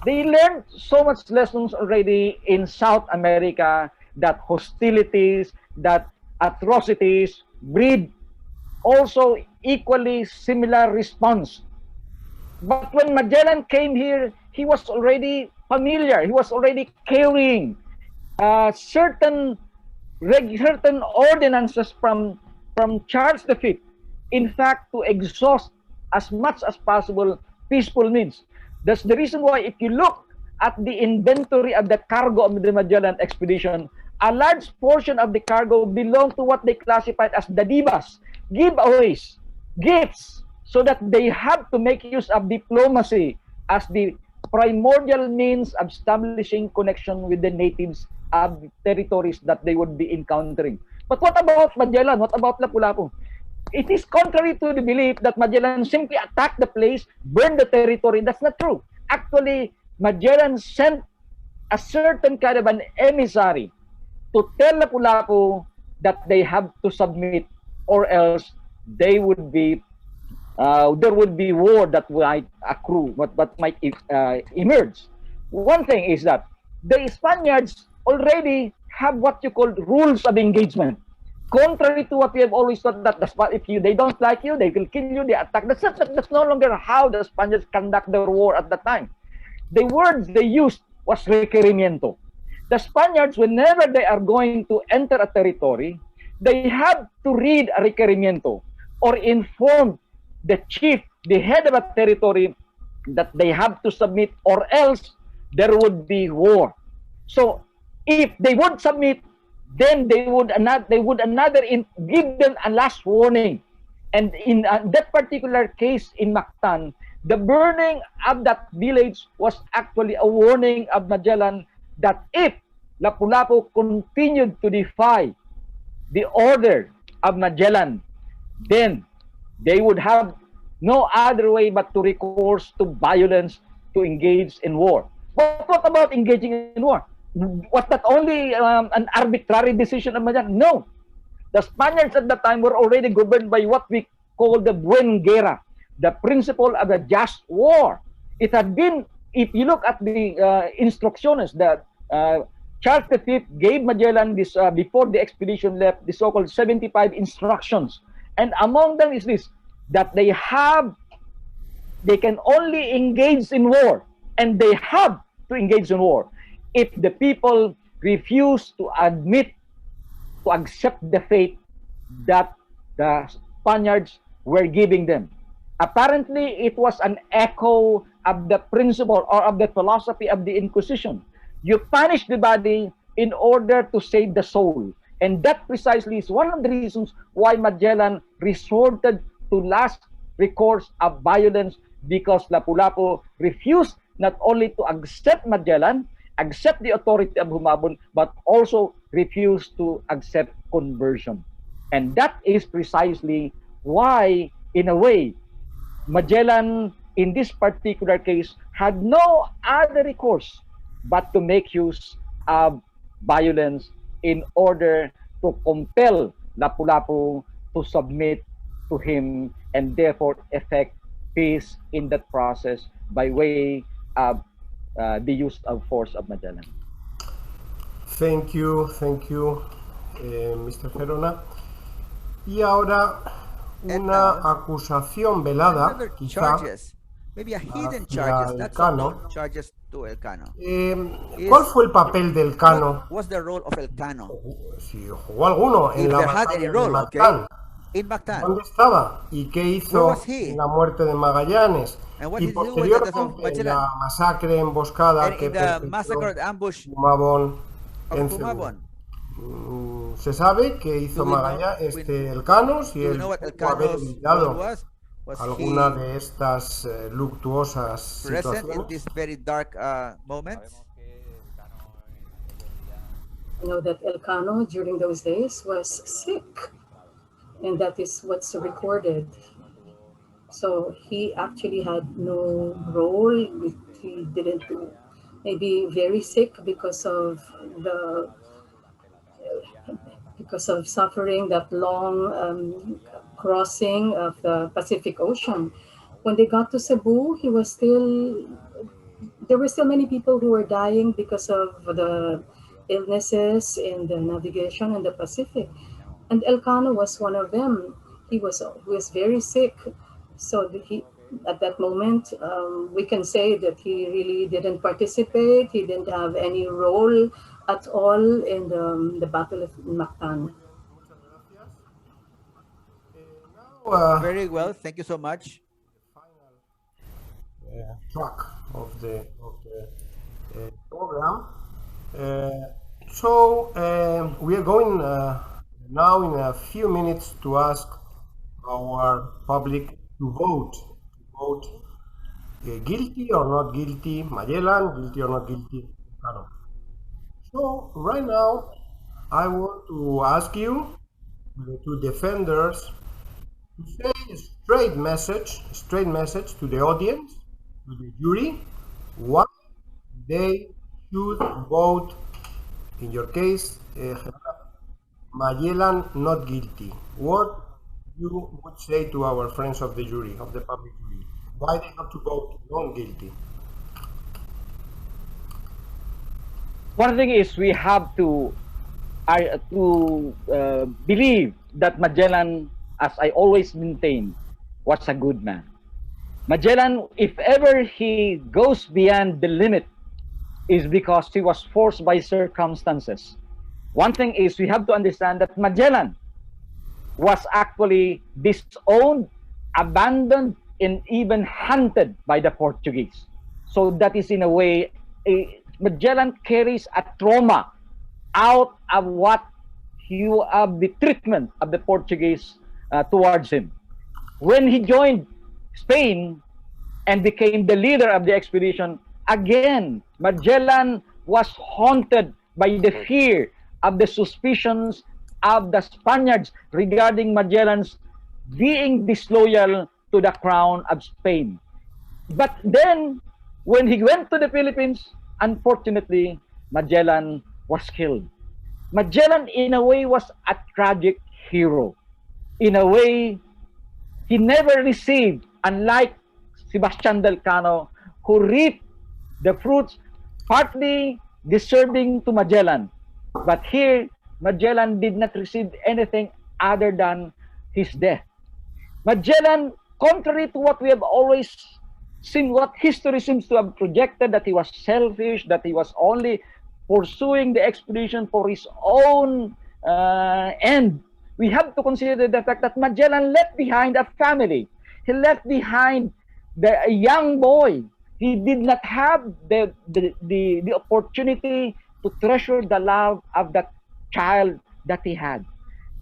they learned so much lessons already in South America, that hostilities, that atrocities breed also equally similar response. But when Magellan came here, he was already familiar, he was already carrying certain ordinances from Charles V, in fact, to exhaust as much as possible peaceful means. That's the reason why if you look at the inventory of the cargo of the Magellan expedition, a large portion of the cargo belonged to what they classified as dadivas, giveaways, gifts, so that they have to make use of diplomacy as the primordial means of establishing connection with the natives of territories that they would be encountering. But what about Magellan? What about Lapu-Lapu? It is contrary to the belief that Magellan simply attacked the place, burned the territory. That's not true. Actually, Magellan sent a certain kind of an emissary to tell Lapu-Lapu that they have to submit, or else they would be there would be war that might accrue, but might emerge. One thing is that the Spaniards already have what you call rules of engagement. Contrary to what we have always thought, that if they don't like you, they will kill you, they attack. That's no longer how the Spaniards conduct their war at the time. The words they used was requerimiento. The Spaniards, whenever they are going to enter a territory, they have to read a requerimiento or inform the chief, the head of a territory, that they have to submit, or else there would be war. So if they would submit, then they would give them a last warning. And in that particular case in Mactan, the burning of that village was actually a warning of Magellan that if Lapu-Lapu continued to defy the order of Magellan, then they would have no other way but to recourse to violence to engage in war. But what about engaging in war? Was that only an arbitrary decision of Magellan? No. The Spaniards at the time were already governed by what we call the buen guerra, the principle of a just war. It had been, if you look at the instrucciones that Charles V gave Magellan this before the expedition left, the so-called 75 instructions. And among them is this, that they can only engage in war, and they have to engage in war if the people refuse to accept the fate that the Spaniards were giving them. Apparently, it was an echo of the principle or of the philosophy of the Inquisition. You punish the body in order to save the soul. And that precisely is one of the reasons why Magellan resorted to last recourse of violence, because Lapu-Lapu refused not only to accept Magellan, accept the authority of Humabon, but also refused to accept conversion. And that is precisely why, in a way, Magellan, in this particular case, had no other recourse but to make use of violence in order to compel Lapu-Lapu to submit to him, and therefore effect peace in that process by way of the use of force of Magellan. Thank you, Mr. Gerona. Y ahora una acusación velada, quizá, maybe a hidden hacia charges, not some known Elcano. charges to Elcano. ¿Cuál fue el papel de Elcano? What was the role of Elcano? Si jugó alguno en If la there had any batalla de role, okay? Mactán. In Mactan. ¿Dónde estaba? ¿Y qué Where hizo was he? en la muerte de Magallanes? And what Y did he do with the death of posteriormente en Magellan? la masacre emboscada And que in the perpetró massacre ambush Tumabón of en Cebú. Tumabon. Se sabe que hizo Do we know- Magallanes, we- Elcano, si Do we él know what pudo haber Elcano's role evitado was? Was alguna he de estas luctuosas present in situaciones. these very dark moments? You know that Elcano during those days was sick, and that is what's recorded. So he actually had no role. He didn't, maybe very sick because of suffering that long crossing of the Pacific Ocean. When they got to Cebu, there were still many people who were dying because of the illnesses in the navigation in the Pacific. And Elcano was one of them. He was very sick. So at that moment, we can say that he really didn't participate. He didn't have any role at all in the Battle of Mactan. Very well, thank you so much. Track of the program. So we are going now in a few minutes to ask our public to vote guilty or not guilty, Magellan, guilty or not guilty, Elcano. So right now I want to ask you, the two defenders, to say a straight message to the audience, to the jury, why they should vote, in your case, Magellan not guilty. What you would say to our friends of the jury, of the public jury? Why they have to vote non guilty? One thing is we have to believe that Magellan, as I always maintain, was a good man. Magellan, if ever he goes beyond the limit, is because he was forced by circumstances. One thing is we have to understand that Magellan was actually disowned, abandoned, and even hunted by the Portuguese. So that is in a way, Magellan carries a trauma out of what the treatment of the Portuguese towards him. When he joined Spain and became the leader of the expedition, again, Magellan was haunted by the fear of the suspicions of the Spaniards regarding Magellan's being disloyal to the crown of Spain. But then, when he went to the Philippines, unfortunately, Magellan was killed. Magellan, in a way, was a tragic hero. In a way, he never received, unlike Sebastian Elcano, who reaped the fruits partly deserving to Magellan. But here, Magellan did not receive anything other than his death. Magellan, contrary to what we have always seen, what history seems to have projected, that he was selfish, that he was only pursuing the expedition for his own end, we have to consider the fact that Magellan left behind a family. He left behind a young boy. He did not have the opportunity to treasure the love of that child that he had.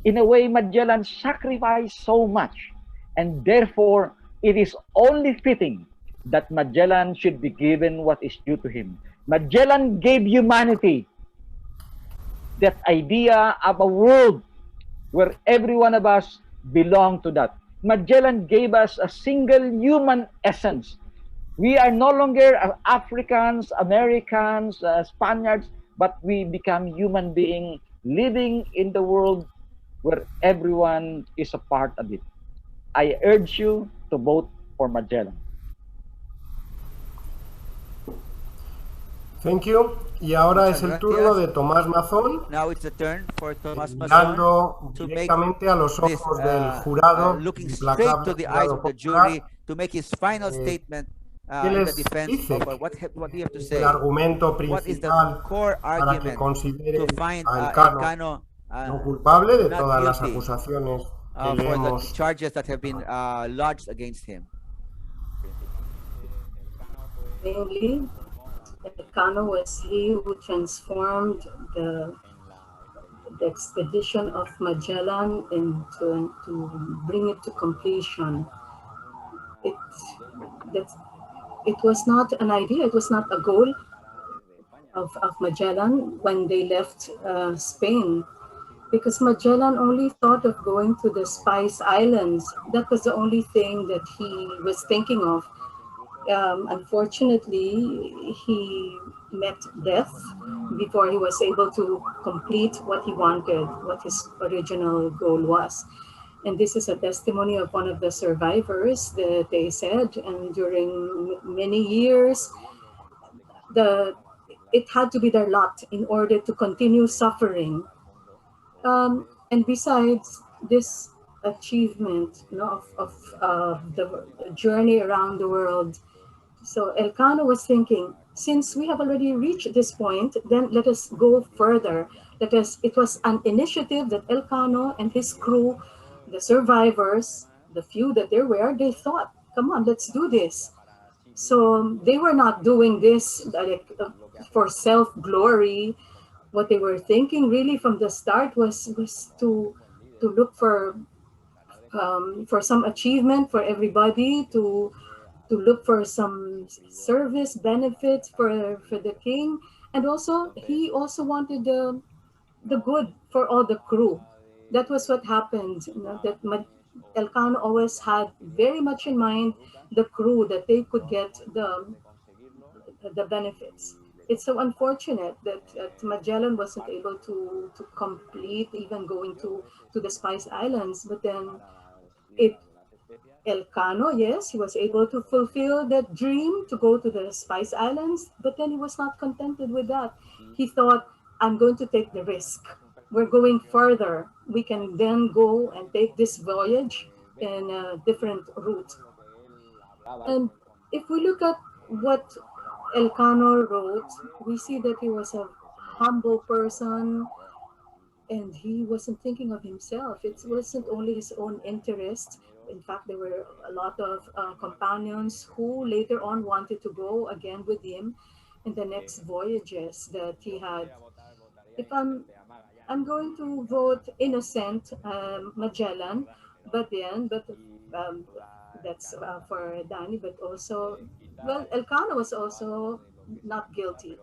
In a way, Magellan sacrificed so much, and therefore it is only fitting that Magellan should be given what is due to him. Magellan gave humanity that idea of a world where every one of us belong to that. Magellan gave us a single human essence. We are no longer Africans, Americans, Spaniards, but we become human beings living in the world where everyone is a part of it. I urge you to vote for Magellan. Thank you. Y ahora Muchas es el gracias. turno de Tomás Mazon, Now it's the turn for Tomás Mazon mirando to make directamente a los this, ojos del jurado, looking straight implacable to the eyes jurado of the popular, jury to make his final statement ¿Qué in the les defense dice? of what do you have to El say? argumento What is the principal core para que argument to consideren find a Elcano Elcano no culpable de not todas las guilty acusaciones que le for the hemos... charges that have been lodged against him? Mainly, Elcano was he who transformed the expedition of Magellan into to bring it to completion. It that it was not an idea. It was not a goal of Magellan when they left Spain, because Magellan only thought of going to the Spice Islands. That was the only thing that he was thinking of. Unfortunately, he met death before he was able to complete what he wanted, what his original goal was. And this is a testimony of one of the survivors that they said, and during many years, the it had to be their lot in order to continue suffering. And besides this achievement, of the journey around the world, so Elcano was thinking, since we have already reached this point, then let us go further. It was an initiative that Elcano and his crew, the survivors, the few that there were, they thought, come on, let's do this. So they were not doing this for self-glory. What they were thinking really from the start was to look for some achievement for everybody, to look for some service benefits for the king, and also he also wanted the good for all the crew. That was what happened. Elcano always had very much in mind the crew, that they could get the benefits. It's so unfortunate that Magellan wasn't able to complete even going to the Spice Islands, but then it Elcano, yes, he was able to fulfill that dream to go to the Spice Islands, but then he was not contented with that. He thought, I'm going to take the risk. We're going further. We can then go and take this voyage in a different route. And if we look at what Elcano wrote, we see that he was a humble person, and he wasn't thinking of himself. It wasn't only his own interest. In fact, there were a lot of companions who later on wanted to go again with him in the next voyages that he had. If I'm going to vote innocent Magellan, but um, that's for Danny. But also, well, Elcano was also not guilty.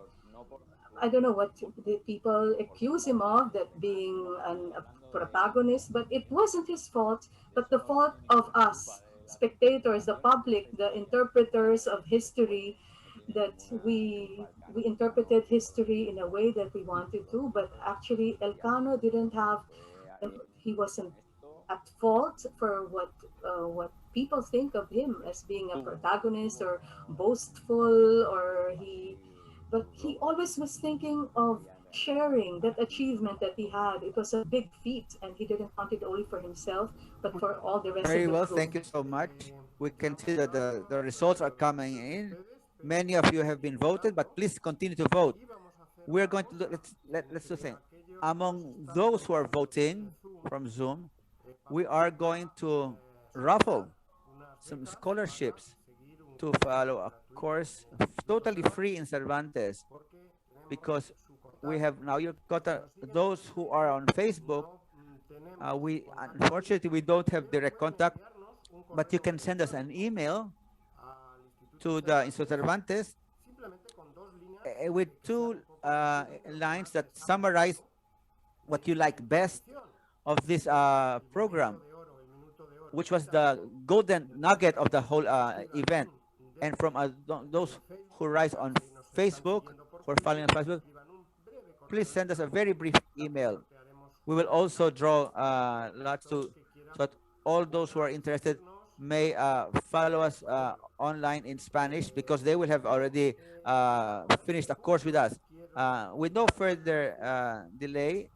I don't know what the people accuse him of, that being a protagonist, but it wasn't his fault, but the fault of us, spectators, the public, the interpreters of history, that we interpreted history in a way that we wanted to, but actually Elcano didn't have, he wasn't at fault for what people think of him as being a protagonist or boastful, or but he always was thinking of sharing that achievement that he had. It was a big feat, and he didn't want it only for himself, but for all the rest Very of the well, crew. thank you so much. We can see that the results are coming in. Many of you have been voted, but please continue to vote. We're going to look, let's do thing. Among those who are voting from Zoom, we are going to raffle some scholarships to follow a course totally free in Cervantes, because we have now, you've got those who are on Facebook. We unfortunately we don't have direct contact, but you can send us an email to the Instituto Cervantes with two lines that summarize what you like best of this program, which was the golden nugget of the whole event. And from those who write on Facebook, who are following on Facebook, please send us a very brief email. We will also draw lots so that all those who are interested may follow us online in Spanish, because they will have already finished a course with us. With no further delay,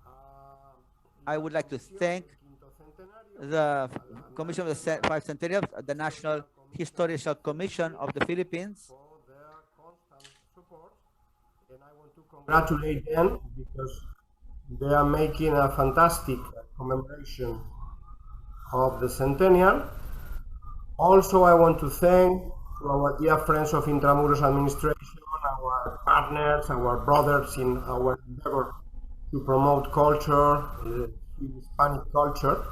I would like to thank the Commission of the Five Centennial, the National Historical Commission of the Philippines. for their constant support, and I want to congratulate them because they are making a fantastic commemoration of the centennial. Also, I want to thank to our dear friends of Intramuros administration, our partners, our brothers in our endeavor to promote culture, Hispanic culture.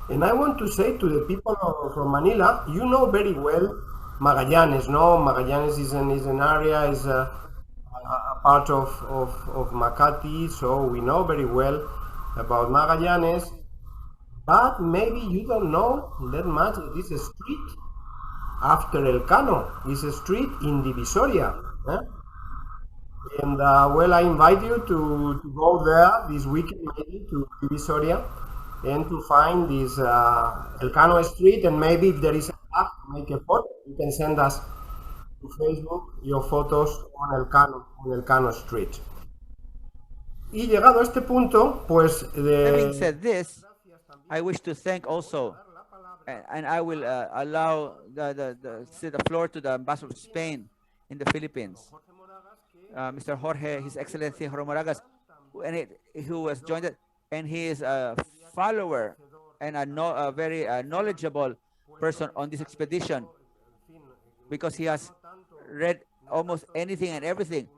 And I want to say to the people from Manila, you know very well Magallanes, no? Magallanes is an area, is a part of Makati, so we know very well about Magallanes. But maybe you don't know that much. This is a street after Elcano. It's a street in Divisoria. And well, I invite you to go there this weekend maybe to Divisoria and to find this Elcano street, and maybe if there is a app, make a photo. You can send us to Facebook your photos on Elcano Street. Y llegado a este punto, pues Having said this, I wish to thank also, and I will allow the floor to the Ambassador of Spain in the Philippines, Mr. Jorge, His Excellency Jorge Moragas, who has joined it, and he is a follower and a very knowledgeable person on this expedition, because he has read almost anything and everything.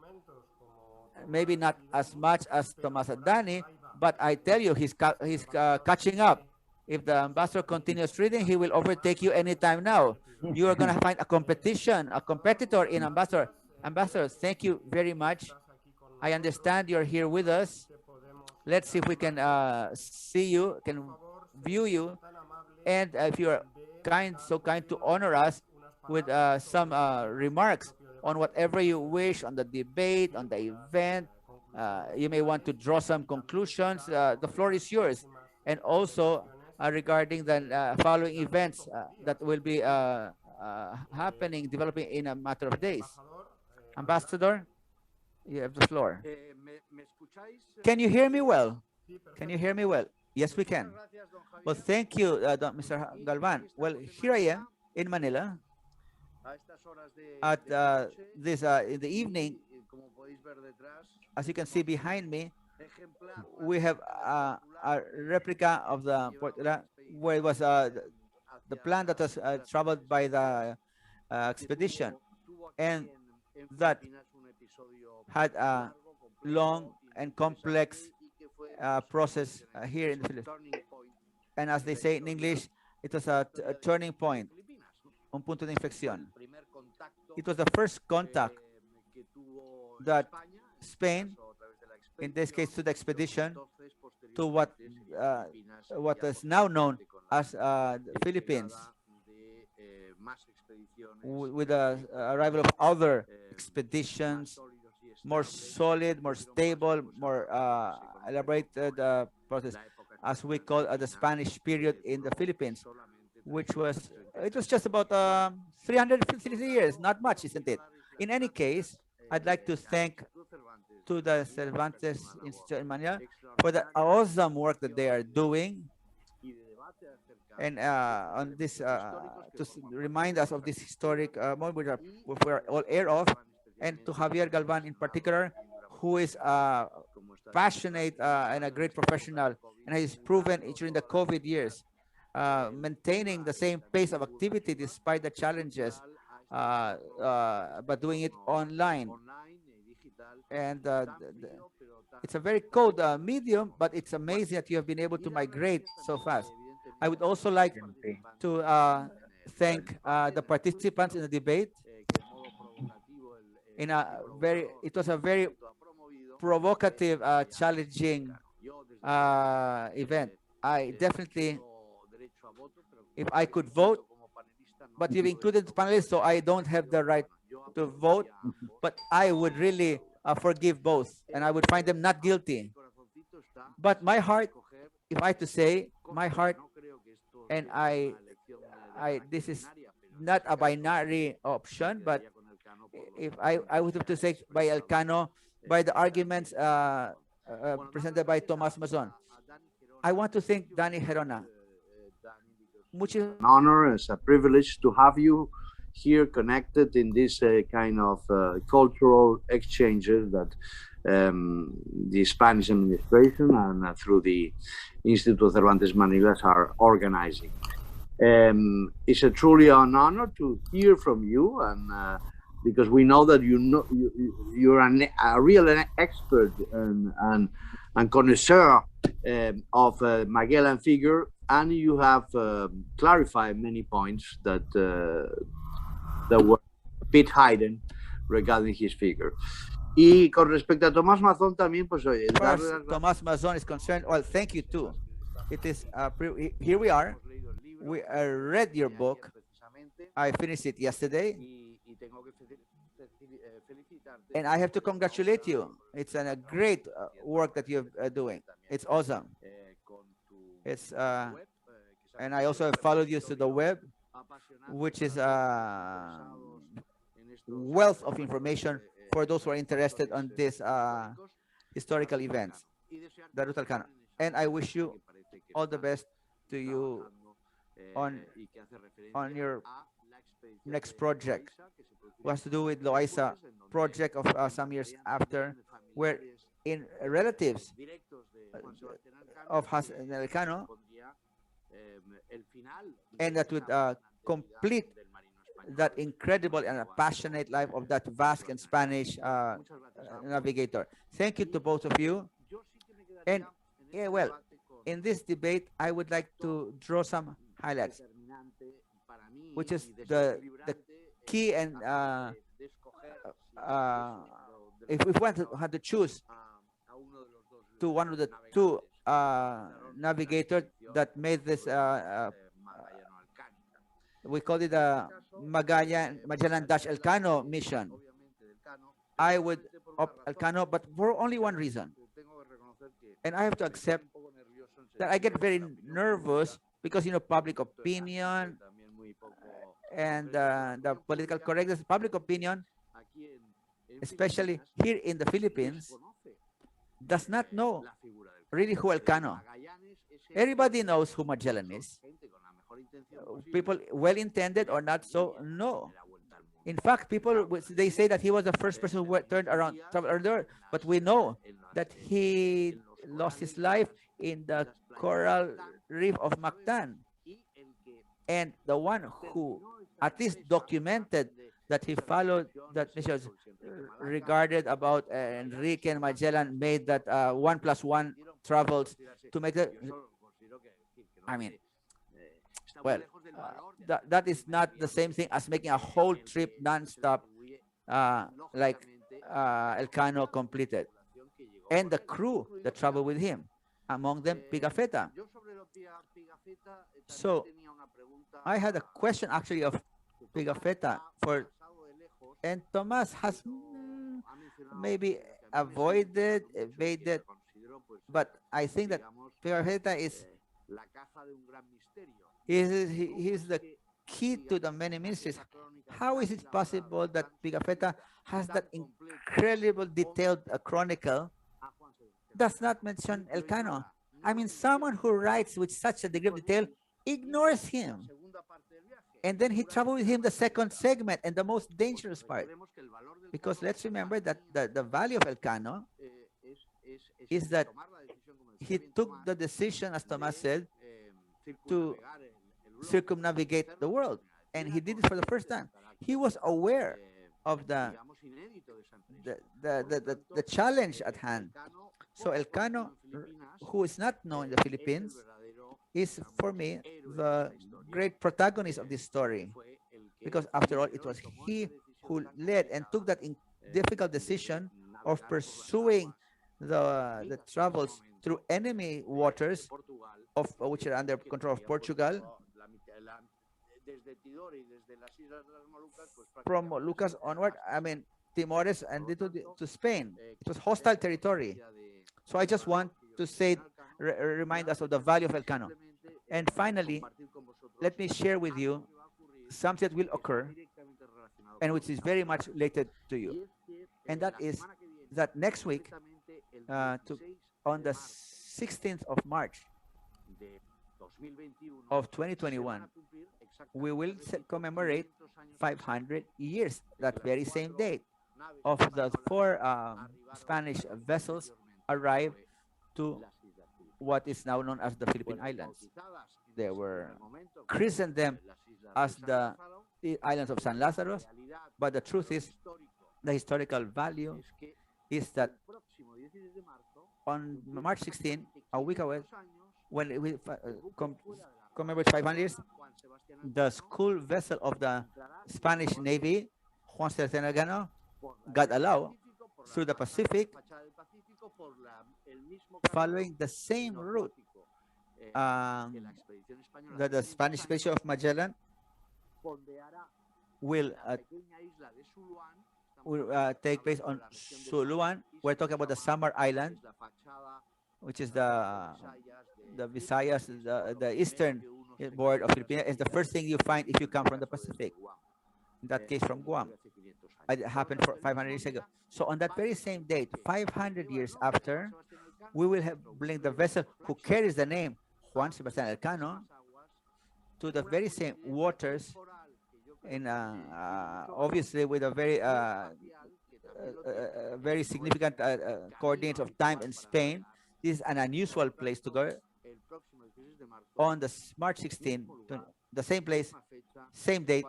Maybe not as much as Tomás and Danny, but I tell you, he's catching up. If the ambassador continues reading, he will overtake you anytime now. You are going to find a competitor in ambassador. Ambassadors, thank you very much. I understand you're here with us. Let's see if we can see you, can view you, and if you are so kind to honor us with some remarks on whatever you wish, on the debate, on the event. You may want to draw some conclusions. The floor is yours. And also regarding the following events that will be happening, developing in a matter of days. Ambassador, you have the floor. Can you hear me well? Can you hear me well? Yes, we can. Well, thank you, Mr. Galvan. Well, here I am in Manila at this in the evening. As you can see behind me, we have a replica of the where it was the plan that was traveled by the expedition, and that had a long and complex process here in the Philippines. And as they say in English, it was a turning point, un punto de inflexión. It was the first contact that Spain, in this case to the expedition, to what is now known as the Philippines, with the arrival of other expeditions, more solid, more stable, more elaborated process, as we call the Spanish period in the Philippines, which was, it was just about 350 years, not much, isn't it? In any case, I'd like to thank to the Cervantes Institute in Manila for the awesome work that they are doing, and on this to remind us of this historic moment we're all aware of, and to Javier Galvan in particular, who is passionate and a great professional, and has proven during the COVID years, maintaining the same pace of activity despite the challenges, but doing it online. And it's a very cold medium, but it's amazing that you have been able to migrate so fast. I would also like to thank the participants in the debate. It was a very provocative, challenging event. I definitely, if I could vote, but you've included panelists, so I don't have the right to vote, but I would really forgive both, and I would find them not guilty. But my heart, if I had to say, my heart, and this is not a binary option, but if I would have to say by Elcano, by the arguments presented by Tomás Mazon, I want to thank Danilo Gerona Muchas an honor, it's a privilege to have you here connected in this kind of cultural exchanges that the Spanish administration and through the Instituto Cervantes Manilas are organizing. It's a truly an honor to hear from you, and because we know that you're a real expert and connoisseur of Magellan figure, and you have clarified many points that were a bit hidden regarding his figure. Y con respecto a Tomás Mazón también, pues oye, as far as Tomás Mazon is concerned, well, thank you too. It is here we are. We read your book. I finished it yesterday, and I have to congratulate you. It's a great work that you're doing. It's awesome. It's and I also followed you through the web, which is a wealth of information for those who are interested on this historical events, the Elcano. And I wish you all the best to you on your next project, who has to do with Loaiza project of some years after, where in relatives of Elcano, and that would complete that incredible and passionate life of that Basque and Spanish navigator. Thank you to both of you. And yeah, well, in this debate, I would like to draw some highlights, which is the key and if we had to choose to one of the two navigators that made this we call it a Magellan-Elcano mission. I would opt Elcano, but for only one reason. And I have to accept that I get very nervous because, public opinion and the political correctness, public opinion, especially here in the Philippines, does not know really who Elcano. Everybody knows who Magellan is. People well-intended or not so, no. In fact, people, they say that he was the first person who turned around, traveled there, but we know that he lost his life in the coral reef of Mactan. And the one who at least documented that he followed that mission regarded about Enrique and Magellan made that 1+1 travels to make the, I mean, well, that is not the same thing as making a whole trip non-stop like Elcano completed. And the crew that traveled with him, among them Pigafetta. So I had a question actually of Pigafetta and Tomas has maybe evaded, but I think that Pigafetta he's the key to the many mysteries. How is it possible that Pigafetta has that incredible detailed chronicle, does not mention Elcano? I mean, someone who writes with such a degree of detail ignores him. And then he traveled with him the second segment and the most dangerous part. Because let's remember that the value of Elcano is that he took the decision, as Tomas said, to circumnavigate the world. And he did it for the first time. He was aware of the challenge at hand. So Elcano, who is not known in the Philippines, is for me the great protagonist of this story, because after all it was he who led and took that difficult decision of pursuing the travels through enemy waters of which are under control of Portugal, from Moluccas onward, I mean Timores and to Spain. It was hostile territory. So I just want to say, remind us of the value of Elcano. And finally, let me share with you something that will occur and which is very much related to you. And that is that next week, on the 16th of March, of 2021, we will commemorate 500 years, that very same date, of the four Spanish vessels arrived to what is now known as the Philippine Islands. They were christened them as the islands of San Lazarus, but the truth is, the historical value is that on March 16, a week away, when we commemorate 500 years, the school vessel of the Spanish Navy, Juan Sebastian Elcano, got allowed through the Pacific, following the same route that the Spanish expedition of Magellan will take place on Suluan. We're talking about the Samar Island, which is the Visayas, the eastern board of Philippines. It's the first thing you find if you come from the Pacific. In that case, from Guam. It happened for 500 years ago. So on that very same date, 500 years after, we will bring the vessel who carries the name Juan Sebastian Elcano to the very same waters, in obviously with a very significant coordinates of time in Spain. This is an unusual place to go. On the March 16, the same place, same date,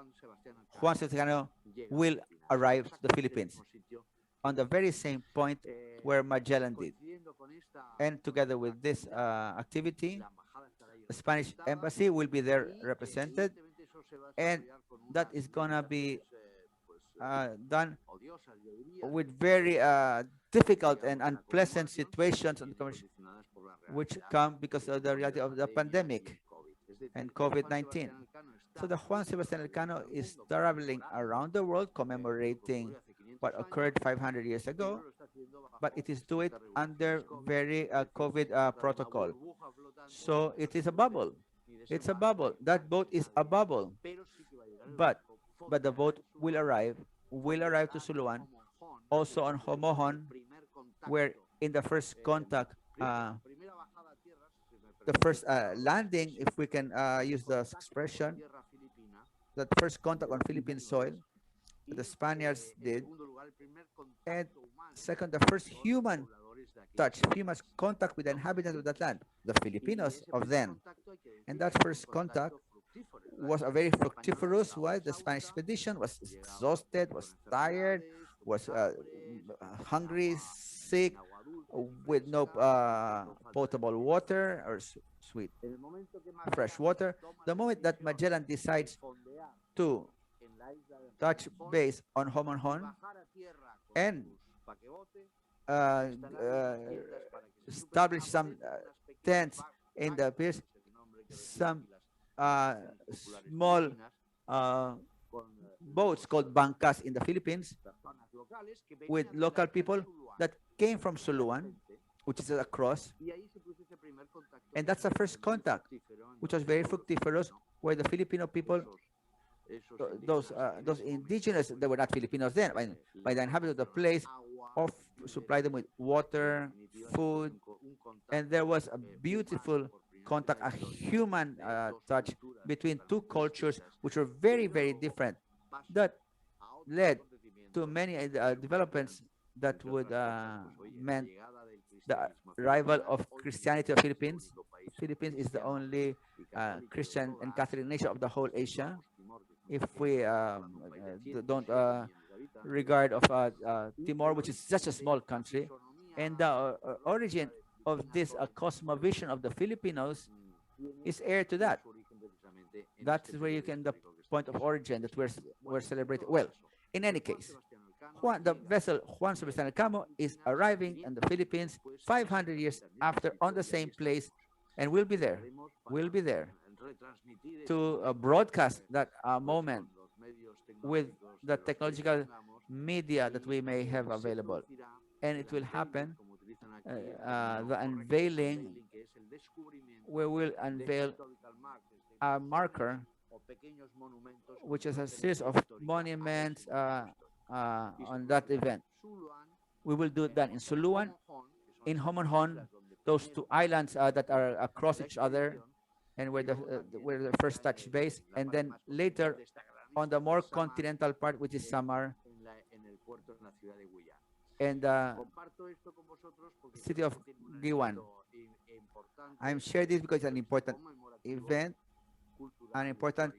Juan Sebastian will arrive to the Philippines on the very same point where Magellan did. And together with this activity, the Spanish embassy will be there represented, and that is gonna be done with very difficult and unpleasant situations on the which come because of the reality of the pandemic and COVID-19. So the Juan Sebastian Elcano is traveling around the world commemorating what occurred 500 years ago, but it is doing it under very COVID protocol. So it is a bubble. It's a bubble. That boat is a bubble. But the boat will arrive to Suluan, also on Homohon, where in the first contact, the first landing, if we can use the expression, the first contact on Philippine soil that the Spaniards did, and second, the first human touch, human contact with the inhabitants of that land, the Filipinos of then. And that first contact was a very fructiferous. Why? The Spanish expedition was exhausted, was tired, was hungry, sick, with no potable water or sweet fresh water. The moment that Magellan decides to touch base on Homonhon and establish some tents in the piers, some small boats called bangkas in the Philippines with local people that came from Suluan, which is across, and that's the first contact, which was very fructiferous, where the Filipino people, those indigenous, they were not Filipinos then, by the inhabitants of the place, supplied them with water, food, and there was a beautiful contact, a human touch between two cultures which were very, very different, that led to many developments that would meant the arrival of Christianity of Philippines. Philippines is the only Christian and Catholic nation of the whole Asia. If we don't regard of Timor, which is such a small country, and the origin of this cosmovision of the Filipinos is heir to that. That's where you can, the point of origin that we're celebrating. Well, in any case, the vessel Juan Sebastian Elcano is arriving in the Philippines 500 years after on the same place, and we'll be there to broadcast that moment with the technological media that we may have available. And it will happen, the unveiling, we will unveil a marker, which is a series of monuments on that event. We will do that in Suluan, in Homonhon, those two islands that are across each other, and where the first touch base, and then later on the more continental part, which is Samar and the city of Giwan. I'm sharing this because it's an important event, an important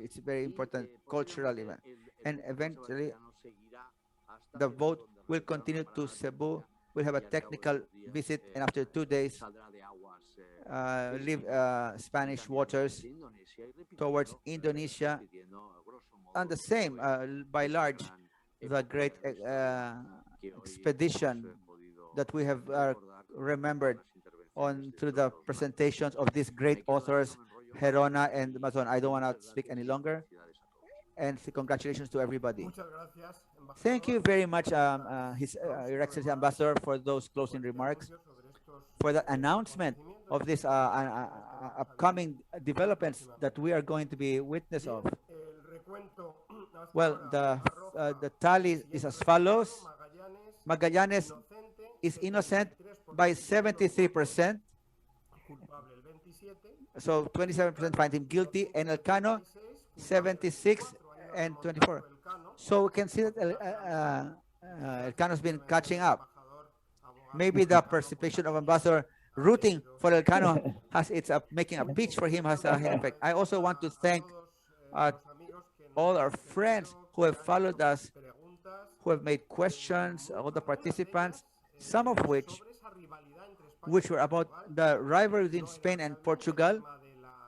it's a very important cultural event, and eventually the vote will continue to Cebu. We'll have a technical visit, and after 2 days, leave Spanish waters towards Indonesia, and the same, by large, the great expedition that we have remembered on through the presentations of these great authors, Gerona and Mazon. I don't want to speak any longer. And congratulations to everybody. Thank you very much, Your Excellency Ambassador, for those closing remarks, for the announcement of this upcoming developments that we are going to be witness of. Well, the tally is as follows. Magallanes is innocent by 73%. So 27% find him guilty, and Elcano 76 and 24. So we can see that Elcano's been catching up. Maybe the participation of Ambassador rooting for Elcano has making a pitch for him has an effect. I also want to thank all our friends who have followed us, who have made questions, all the participants, some of which were about the rivalry between Spain and Portugal.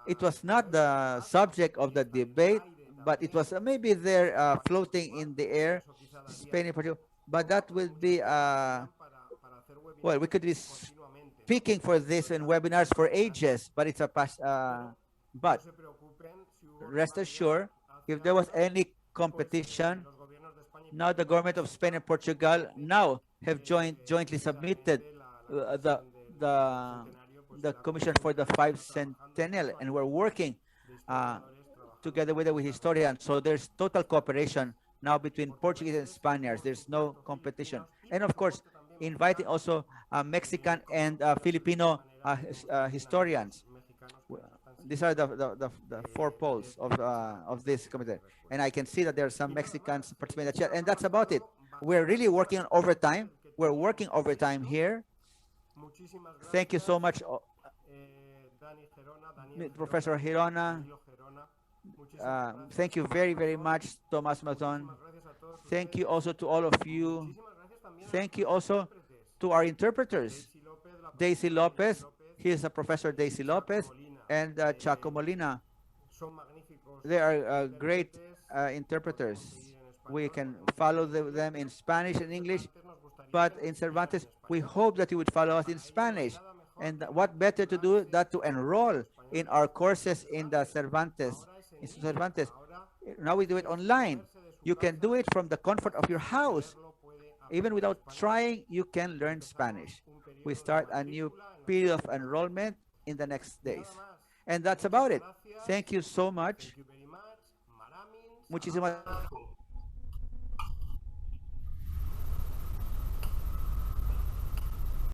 It was not the subject of the debate, but it was maybe there floating in the air, Spain and Portugal. But that will be, well, we could be speaking for this in webinars for ages, but it's a past, but rest assured, if there was any competition, now the government of Spain and Portugal now have jointly submitted the commission for the 5th centennial, and we're working together with historians. So there's total cooperation now between Portuguese and Spaniards. There's no competition, and of course, inviting also Mexican and Filipino historians. These are the 4 poles of this committee, and I can see that there are some Mexicans participating in the chat, and that's about it. We're really working on overtime. We're working overtime here. Thank you so much, Professor Gerona. Thank you very, very much, Tomás Mazon. Thank you also to all of you. Thank you also to our interpreters, Daisy Lopez. He is a Professor Daisy Lopez, and Chaco Molina. They are great interpreters. We can follow them in Spanish and English, but in Cervantes, we hope that you would follow us in Spanish. And what better to do than to enroll in our courses in the Cervantes. Now we do it online. You can do it from the comfort of your house. Even without trying, you can learn Spanish. We start a new period of enrollment in the next days. And that's about it. Thank you so much. Muchísimas